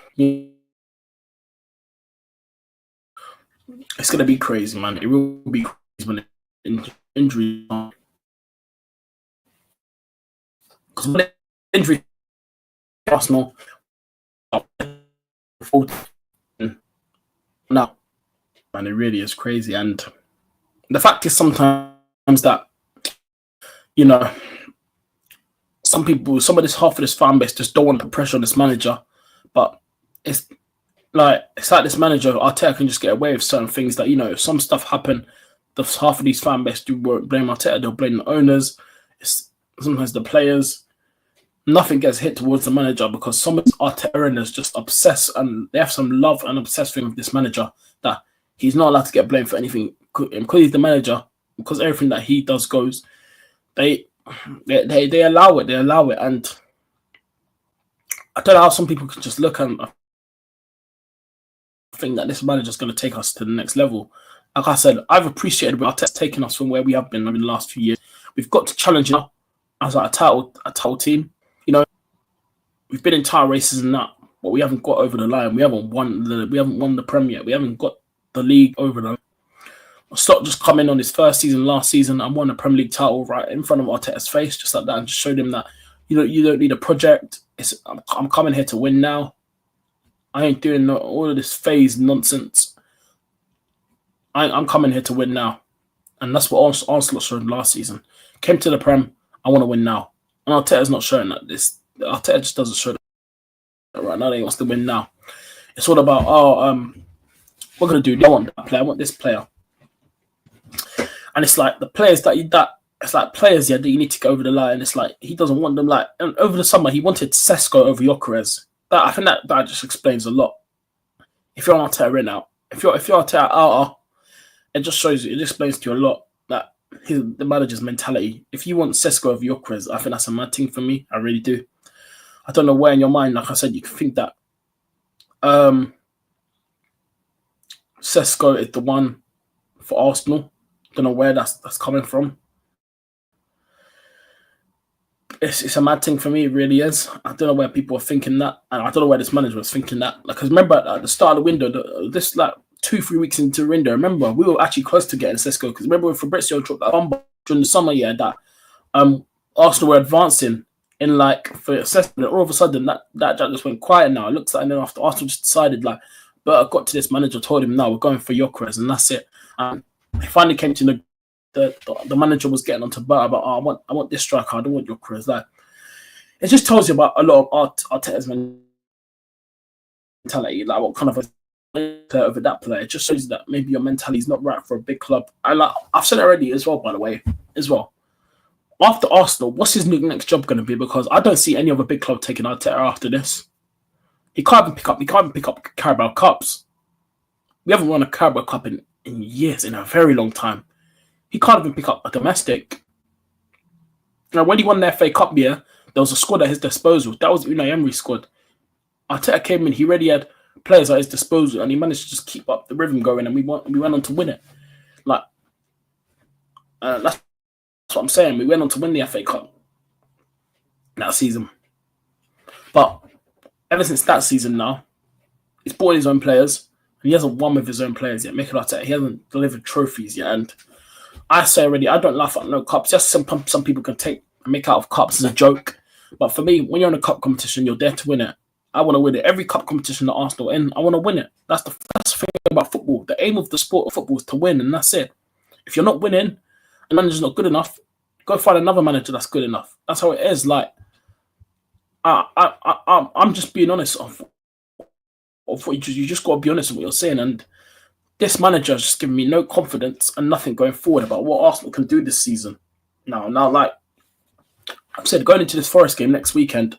gonna be crazy, man. It will be crazy when injuries, because when injury Arsenal now, man, it really is crazy. And the fact is sometimes that, you know, some of this fan base just don't want to put pressure on this manager, but it's like this manager, Arteta, can just get away with certain things that, you know, if some stuff happen, half of these fan base won't blame Arteta, they'll blame the owners, sometimes the players. Nothing gets hit towards the manager, because some of Arteta owners just obsess, and they have some love and obsessed thing with this manager, that he's not allowed to get blamed for anything, because he's the manager, because everything that he does goes. They allow it. And I don't know how some people can just look and think that this manager is going to take us to the next level. Like I said, I've appreciated Arteta taking us from where we have been over the last few years. We've got to challenge now as a title team. You know, we've been in title races and that, but we haven't got over the line. We haven't won the Premier yet. We haven't got the league over the line. Slot just come in on his 1st season last season and won a Premier League title right in front of Arteta's face, just like that, and just showed him that you don't need a project. I'm coming here to win now. I ain't doing all of this phase nonsense. I'm coming here to win now, and that's what Arsenal showed last season. Came to the Prem, I want to win now, and Arteta's not showing that. Arteta just doesn't show that right now. He wants to win now. It's all about we're gonna do. I want that player. I want this player. And it's like the players that it's like players that you need to go over the line. It's like he doesn't want them. Like, and over the summer, he wanted Sesko over Gyökeres. I think that just explains a lot. If you're on Arteta in now, if you're Arteta out, it just shows you. It explains to you a lot that the manager's mentality. If you want Sesko over Gyökeres, I think that's a mad thing for me. I really do. I don't know where in your mind, like I said, you can think that Sesko is the one for Arsenal. Don't know where that's coming from. It's a mad thing for me. It really is. I don't know where people are thinking that, and I don't know where this manager was thinking that. Like, cause remember at the start of the window, this like 2-3 weeks into the window, remember we were actually close to getting Sesko. Because remember when Fabrizio dropped that bomb during the summer, that Arsenal were advancing in like for assessment. All of a sudden, that just went quiet. Now it looks like, and then after Arsenal just decided like, but I got to this manager, told him, no, we're going for Gyökeres, and that's it. And he finally came to the manager was getting onto Bert about, I want this striker, I don't want Gyökeres. Like, it just tells you about a lot of Arteta's mentality, like what kind of a over that player. It just shows that maybe your mentality is not right for a big club. And like I've said it already as well, by the way, as well. After Arsenal, what's his next job going to be? Because I don't see any other big club taking Arteta after this. He can't even pick up Carabao Cups. We haven't won a Carabao Cup in years, in a very long time. He can't even pick up a domestic. Now, when he won the FA Cup year, there was a squad at his disposal. That was Unai Emery's squad. Arteta came in, he already had players at his disposal, and he managed to just keep up the rhythm going, and we went on to win it. Like, that's what I'm saying. We went on to win the FA Cup that season. But ever since that season now, he's bought his own players, and he hasn't won with his own players yet. Mikel Arteta, he hasn't delivered trophies yet, and I say already, I don't laugh at no cups. Just some people can make out of cups as a joke. But for me, when you're in a cup competition, you're there to win it. I want to win it. Every cup competition that Arsenal in, I want to win it. That's the thing about football. The aim of the sport of football is to win, and that's it. If you're not winning, and the manager's not good enough, go find another manager that's good enough. That's how it is. Like, I'm just being honest of what you just got to be honest with what you're saying. And this manager has just given me no confidence and nothing going forward about what Arsenal can do this season. Now, like I've said, going into this Forest game next weekend,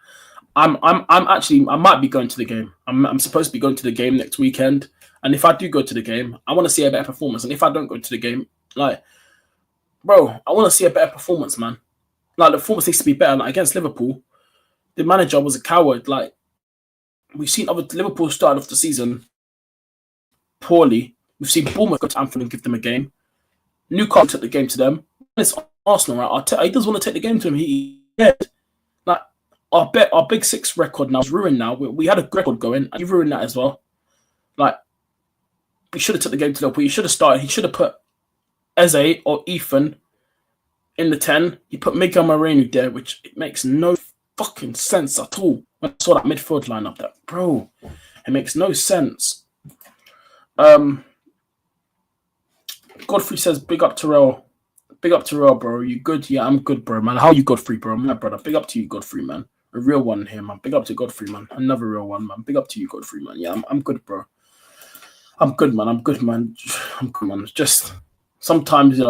I might be going to the game. I'm supposed to be going to the game next weekend, and if I do go to the game, I want to see a better performance. And if I don't go to the game, like, bro, I want to see a better performance, man. Like, the performance needs to be better. Like against Liverpool, the manager was a coward. Like, we've seen other Liverpool start off the season poorly. We've seen Bournemouth go to Anfield and give them a game. Newcastle took the game to them. It's Arsenal, right? He doesn't want to take the game to him. He did. Like, our Big Six record now is ruined now. We had a good record going, and you've ruined that as well. Like, we should have took the game to Liverpool. He should have started. He should have put Eze or Ethan in the 10. He put Miguel Moreno there, which it makes no fucking sense at all. When I saw that midfield lineup, that bro, it makes no sense. Godfrey says, big up Terrell. Big up Terrell, bro. You good? Yeah, I'm good, bro, man. How are you, Godfrey, bro? My brother. Big up to you, Godfrey, man. A real one here, man. Big up to Godfrey, man. Another real one, man. Big up to you, Godfrey, man. Yeah, I'm good, bro. I'm good, man. I'm good, man. Just sometimes,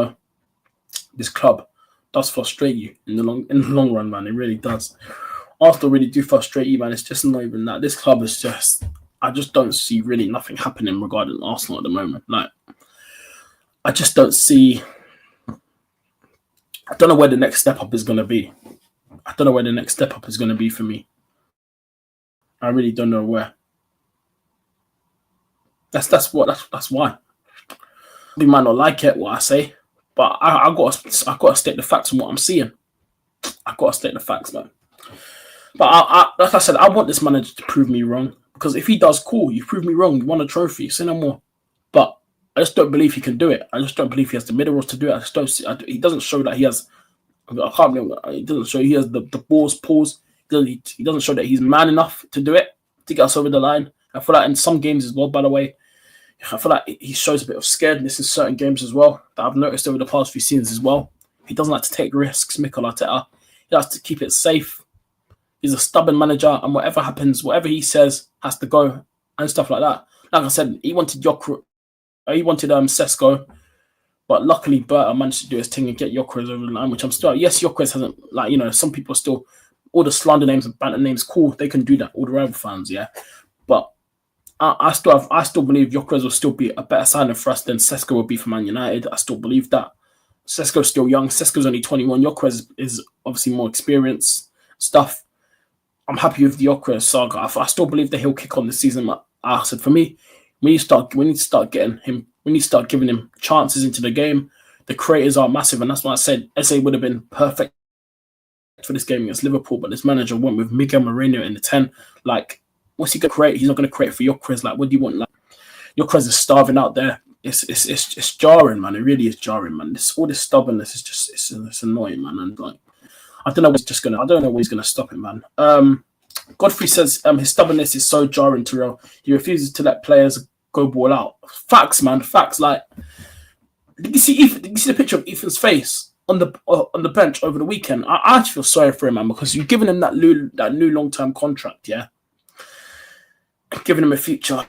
this club does frustrate you in the long run, man. It really does. Arsenal really do frustrate you, man. It's just not even that. This club is just, I just don't see really nothing happening regarding Arsenal at the moment. Like, I just don't see. I don't know where the next step up is going to be. I don't know where the next step up is going to be for me. I really don't know where. That's why. We might not like it what I say, but I got to state the facts on what I'm seeing. I got to state the facts, man. But I like I said, I want this manager to prove me wrong, because if he does, cool, you proved me wrong. You won a trophy. Say no more. But I just don't believe he can do it. I just don't believe he has the minerals to do it. I just don't see. He doesn't show that he has. I can't believe he doesn't show he has the balls, pause. He doesn't show that he's man enough to do it, to get us over the line. I feel like in some games as well, by the way, I feel like he shows a bit of scaredness in certain games as well, that I've noticed over the past few seasons as well. He doesn't like to take risks, Mikel Arteta. He likes to keep it safe. He's a stubborn manager, and whatever happens, whatever he says has to go, and stuff like that. Like I said, he wanted Sesko, But luckily, Berta managed to do his thing and get Gyökeres over the line, which I'm still. Yes, Gyökeres hasn't, like, you know, some people are still, all the slander names and banter names, cool. They can do that. All the rival fans, yeah. But I still believe Gyökeres will still be a better signing for us than Sesko will be for Man United. I still believe that. Sesko's still young. Sesko's only 21. Gyökeres is obviously more experienced stuff. I'm happy with the Gyökeres saga. I still believe that he'll kick on this season. Like I said, for me, we need to start getting him. We need to start giving him chances into the game. The creators are massive, and that's why I said SA would have been perfect for this game against Liverpool. But this manager went with Miguel Moreno in the 10. Like, what's he going to create? He's not going to create for Gyökeres. Like, what do you want? Like, Gyökeres is starving out there. It's jarring, man. It really is jarring, man. All this stubbornness is just it's annoying, man. And like, I don't know what he's gonna stop it, man. Godfrey says his stubbornness is so jarring, Terrell. He refuses to let players go ball out. Facts, man. Facts. Like, did you see the picture of Ethan's face on the bench over the weekend? I actually feel sorry for him, man, because you've given him that new long-term contract, yeah. Giving him a future,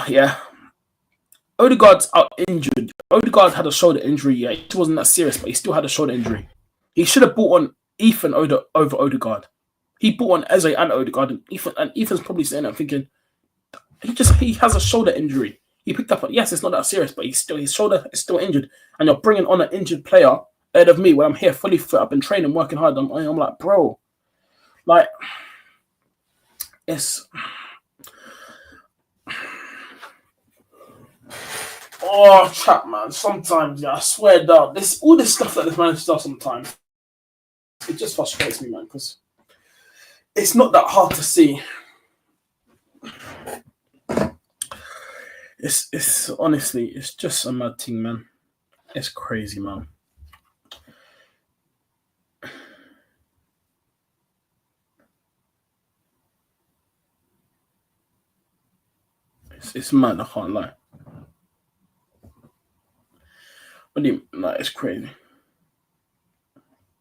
yeah. Odegaard's out injured. Odegaard had a shoulder injury, yeah. It wasn't that serious, but he still had a shoulder injury. He should have brought on Ethan over Odegaard. He brought on Eze and Odegaard, and Ethan's probably saying that thinking he has a shoulder injury. He picked up. Yes, it's not that serious, but his shoulder is still injured, and you're bringing on an injured player ahead of me when I'm here fully fit. I've been training, working hard. I'm like, bro, like it's. Oh, chat, man. Sometimes, yeah, I swear down. All this stuff that this manager does sometimes, it just frustrates me, man, because it's not that hard to see. It's honestly, it's just a mad thing, man. It's crazy, man. It's mad, I can't lie. What do you like? It's crazy.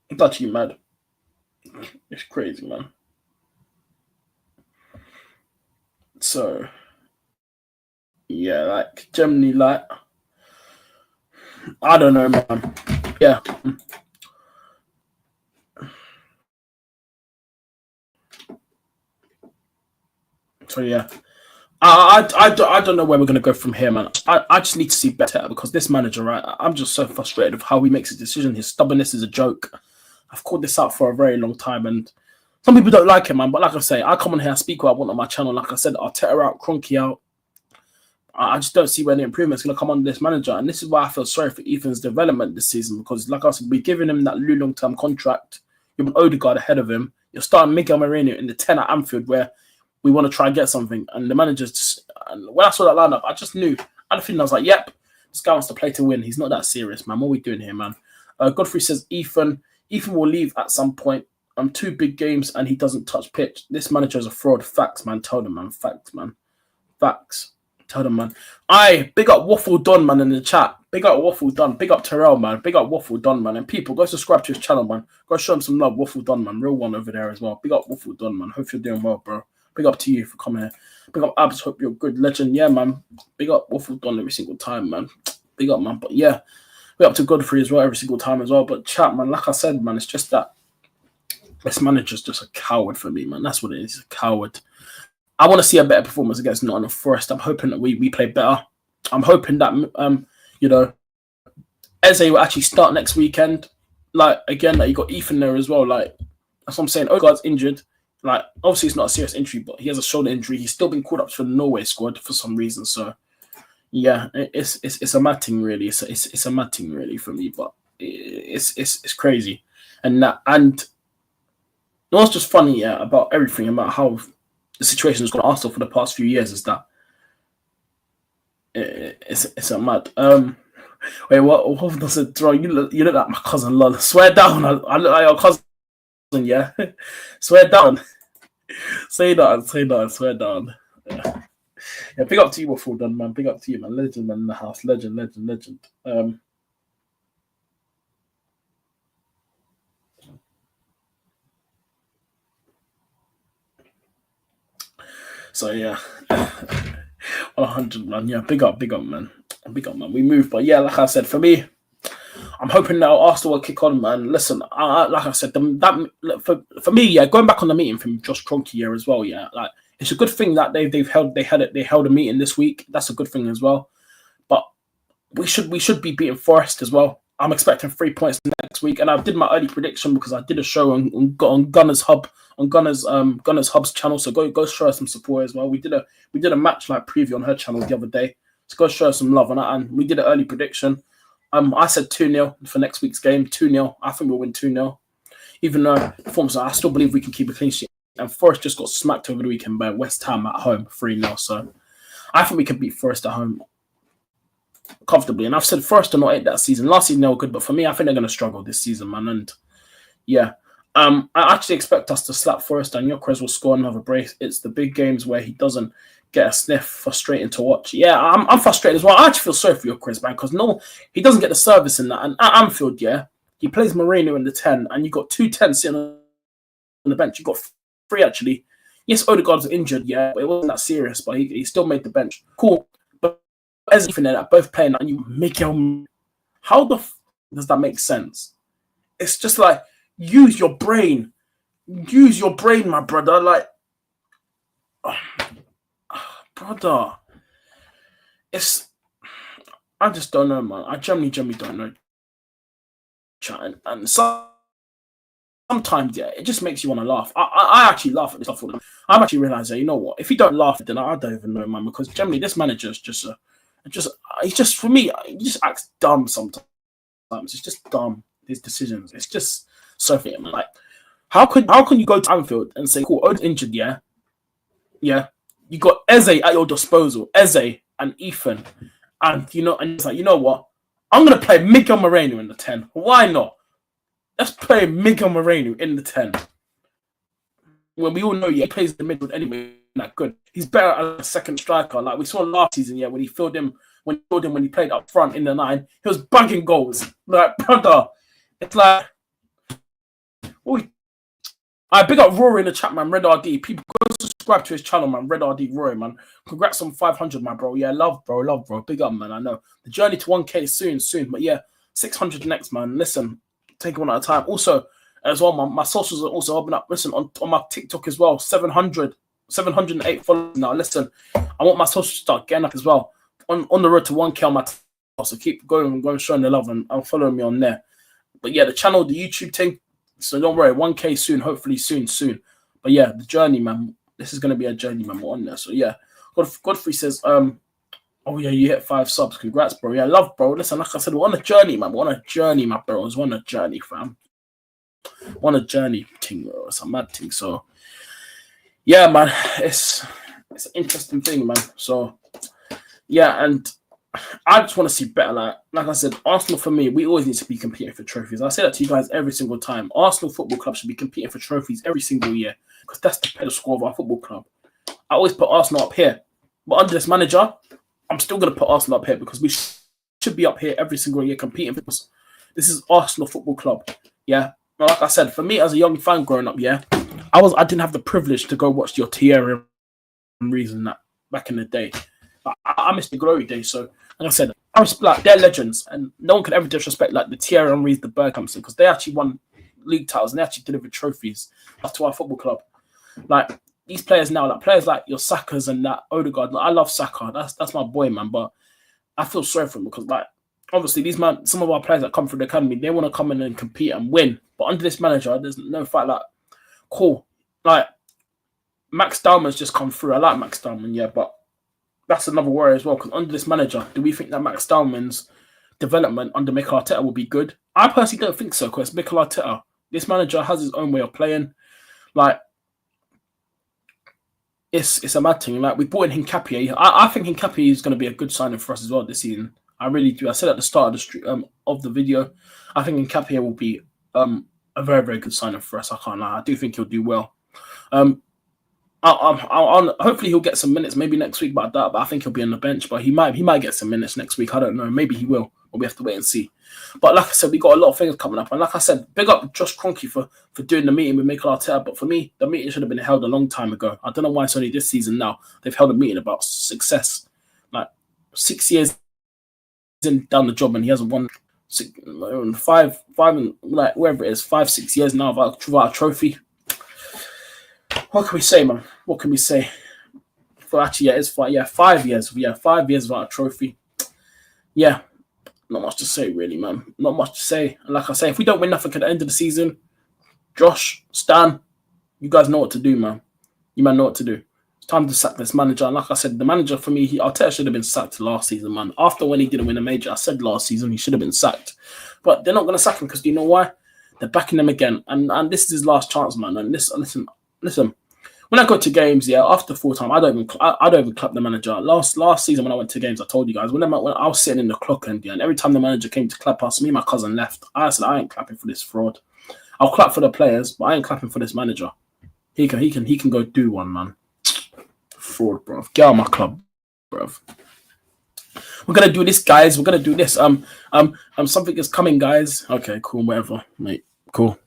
It's actually mad. It's crazy, man. So, yeah, like Germany, like I don't know, man. Yeah. So yeah. I don't know where we're going to go from here, man. I just need to see better because this manager, right? I'm just so frustrated with how he makes his decision. His stubbornness is a joke. I've called this out for a very long time, and some people don't like him, man. But like I say, I come on here, I speak what I want on my channel. Like I said, Arteta out, Kroenke out. I just don't see where the improvement is going to come under this manager. And this is why I feel sorry for Ethan's development this season because, like I said, we're giving him that long-term contract. You've got Odegaard ahead of him. You're starting Miguel Moreno in the 10 at Anfield where we want to try and get something. And the manager's just... And when I saw that lineup, I just knew. I was like, yep, this guy wants to play to win. He's not that serious, man. What are we doing here, man? Godfrey says Ethan will leave at some point. 2 big games and he doesn't touch pitch. This manager is a fraud. Facts, man. Tell them, man. Facts, man. Facts. Tell them, man. Big up Waffle Don, man, in the chat. Big up Waffle Don. Big up Terrell, man. Big up Waffle Don, man. And people, go subscribe to his channel, man. Go show him some love. Waffle Don, man. Real one over there as well. Big up Waffle Don, man. Hope you're doing well, bro. Big up to you for coming here. Big up Abs. Hope you're a good legend. Yeah, man. Big up Waffle Don every single time, man. Big up, man. But yeah, big up to Godfrey as well every single time as well. But chat, man, like I said, man, it's just that this manager's just a coward for me, man. That's what it is. He's a coward. I want to see a better performance against Nottingham Forest. I'm hoping that we play better. I'm hoping that Eze will actually start next weekend. Like again, like you got Ethan there as well. Like that's what I'm saying. Odegaard's injured. Like obviously it's not a serious injury, but he has a shoulder injury. He's still been called up for the Norway squad for some reason. So yeah, it's a mad thing really. It's a mad thing really for me. But it's crazy. And what's just funny, about everything, about how the situation has gone Arsenal for the past few years is that it's a mad. Wait, what does it draw? You look like my cousin, lol. Swear down, I look like your cousin, yeah. Swear down. Say that, swear down. Yeah, big up to you, Waffle Done, man. Big up to you, man. Legend, man, in the house. Legend. So yeah, 100, man. Yeah, big up, man. Big up, man. We move, but yeah, like I said, for me, I'm hoping that Arsenal will kick on, man. Listen, like I said, for me, yeah, going back on the meeting from Josh Kroenke here as well, yeah, like it's a good thing that they held a meeting this week. That's a good thing as well. But we should be beating Forest as well. I'm expecting 3 points next week, and I did my early prediction because I did a show on Gunners Hub on Gunners Hub's channel. So go show her some support as well. We did a match like preview on her channel the other day. So go show her some love on that, and we did an early prediction. I said 2-0 for next week's game. 2-0. I think we'll win 2-0. Even though performance, I still believe we can keep a clean sheet. And Forest just got smacked over the weekend by West Ham at home 3-0. So I think we can beat Forest at home comfortably. And I've said Forest are not it that season. Last season they were good, but for me, I think they're going to struggle this season, man. And yeah, I actually expect us to slap Forest, and Gyökeres will score another brace. It's the big games where he doesn't get a sniff, frustrating to watch. Yeah, I'm frustrated as well. I actually feel sorry for Gyökeres, man, because he doesn't get the service in that. And at Anfield, yeah, he plays Moreno in the 10, and you got 2 10s sitting on the bench. You got 3 actually. Yes, Odegaard's injured, yeah, but it wasn't that serious, but he still made the bench. Cool. But as if they're both playing, and you make how the does that make sense? It's just like, use your brain. Use your brain, my brother. Like, brother, I just don't know, man. I genuinely don't know. And sometimes, yeah, it just makes you want to laugh. I actually laugh at this stuff all the time. I'm actually realizing, you know what? If you don't laugh, then I don't even know, man. Because generally, this manager is he's for me, he just acts dumb sometimes. It's just dumb. His decisions. It's just so funny, man. Like, how can you go to Anfield and say, cool, Ode's injured, yeah? Yeah. You got Eze at your disposal, Eze and Ethan. And it's like, you know what? I'm gonna play Miguel Moreno in the 10. Why not? Let's play Miguel Moreno in the 10. When we all know, yeah, he plays the middle anyway, not good. He's better as a second striker. Like we saw last season, yeah, when he filled him when he played up front in the 9, he was bagging goals. Like, brother, it's like, I big up Rory in the chat, man. Red RD. People go subscribe to his channel, man. Red RD Rory, man. Congrats on 500, my bro. Yeah, love, bro. Big up, man. I know the journey to 1K is soon. But yeah, 600 next, man. Listen, take it one at a time. Also, as well, my socials are also open up. Listen, on my TikTok as well. 708 followers now. Listen, I want my socials to start getting up as well. On the road to 1K on my TikTok. So keep going showing the love and following me on there. But yeah, the channel, the YouTube thing. So don't worry, 1K soon, hopefully soon. But yeah, the journey, man. This is gonna be a journey, man. We're on there. So yeah, Godfrey says, oh yeah, you hit 5 subs. Congrats, bro. Yeah, love, bro. Listen, like I said, we're on a journey, man. We're on a journey, my bros. We're on a journey, fam. We're on a journey, thing, bro. It's a mad thing. So yeah, man, it's an interesting thing, man. So yeah, and I just want to see better. Like I said, Arsenal for me, we always need to be competing for trophies. I say that to you guys every single time. Arsenal Football Club should be competing for trophies every single year because that's the pedestal of our football club. I always put Arsenal up here, but under this manager, I'm still going to put Arsenal up here because we should be up here every single year competing for this. This is Arsenal Football Club. Yeah, but like I said, for me as a young fan growing up, yeah, I didn't have the privilege to go watch your Thierry Henrys and that back in the day. I missed the glory days, so like I said, I respect they're legends, and no one can ever disrespect like the Thierry Henrys, the Bergkamps, because they actually won league titles and they actually delivered trophies to our football club. Like these players now, like players like your Sakas and that Odegaard. Like, I love Saka, that's my boy, man. But I feel sorry for him because like obviously these some of our players that come from the academy, they want to come in and compete and win. But under this manager, there's no fight. Like cool, like Max Dowman's just come through. I like Max Dowman, yeah, but that's another worry as well, because under this manager, do we think that Max Dowman's development under Mikel Arteta will be good? I personally don't think so, because Mikel Arteta, this manager has his own way of playing. Like, it's a mad thing. Like, we brought in Hincapié. I think Hincapié is going to be a good signing for us as well this season. I really do. I said at the start of the video, I think Hincapié will be a very, very good signing for us. I can't lie. I do think he'll do well. Hopefully he'll get some minutes maybe next week, but I think he'll be on the bench. But he might get some minutes next week. I don't know. Maybe he will, but we have to wait and see. But like I said, we got a lot of things coming up, and like I said, big up Josh Kroenke for doing the meeting with Mikel Arteta. But for me, the meeting should have been held a long time ago. I don't know why it's only this season now. They've held a meeting about success, like 6 years in down the job, and he hasn't won. like wherever it is, 5-6 years now without a trophy. What can we say, man? What can we say? Actually, yeah, it's 5 years. Yeah, 5 years without a trophy. Yeah, not much to say, really, man. Not much to say. And like I say, if we don't win nothing at the end of the season, Josh, Stan, you guys know what to do, man. You man know what to do. It's time to sack this manager. And like I said, the manager for me, Arteta should have been sacked last season, man. After when he didn't win a major, I said last season he should have been sacked. But they're not going to sack him because do you know why? They're backing him again. And this is his last chance, man. And listen. When I go to games, yeah, after full time, I don't even clap the manager. Last season when I went to games, I told you guys when I was sitting in the clock end, yeah, and every time the manager came to clap us, me and my cousin left. I said I ain't clapping for this fraud. I'll clap for the players, but I ain't clapping for this manager. He can go do one, man. Fraud, bro. Get out of my club, bro. We're gonna do this, guys. We're gonna do this. Something is coming, guys. Okay, cool. Whatever, mate. Cool.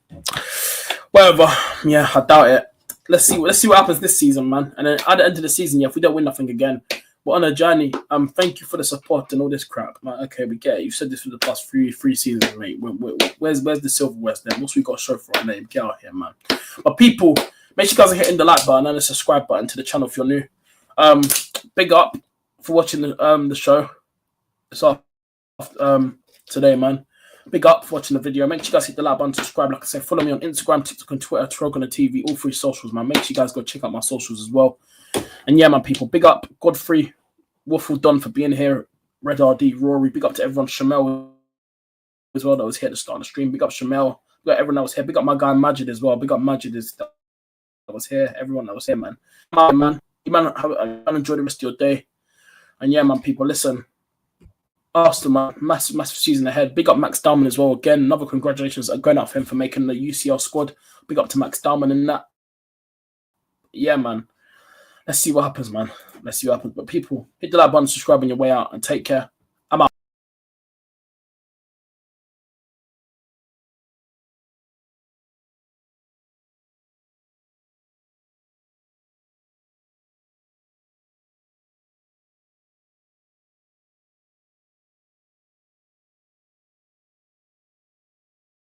Whatever. Yeah, I doubt it. Let's see what happens this season, man. And then at the end of the season, yeah, if we don't win nothing again, we're on a journey. Thank you for the support and all this crap. Man, okay, we get it. You said this for the past three seasons, mate. Where's the silverware then? What's we got to show for our name? Get out here, man. But people, make sure you guys are hitting the like button and the subscribe button to the channel if you're new. Big up for watching the show. It's off today, man. Big up for watching the video. Make sure you guys hit the like button, subscribe. Like I said, follow me on Instagram, TikTok, and Twitter, Terrell Gunner TV, all 3 socials, man. Make sure you guys go check out my socials as well. And yeah, man, people, big up Godfrey, Waffle Don for being here, Red RD, Rory. Big up to everyone, Shamel as well that was here to start the stream. Big up Shamel. Big up everyone that was here. Big up my guy Majid as well. Big up Majid that was here. Everyone that was here, man. Man, you man, enjoy the rest of your day. And yeah, man, people, listen. Arsenal, man, massive season ahead. Big up Max Darman as well. Again, another congratulations going out for him for making the UCL squad. Big up to Max Darman and that. Yeah, man. Let's see what happens, man. Let's see what happens. But people, hit the like button, subscribe on your way out, and take care.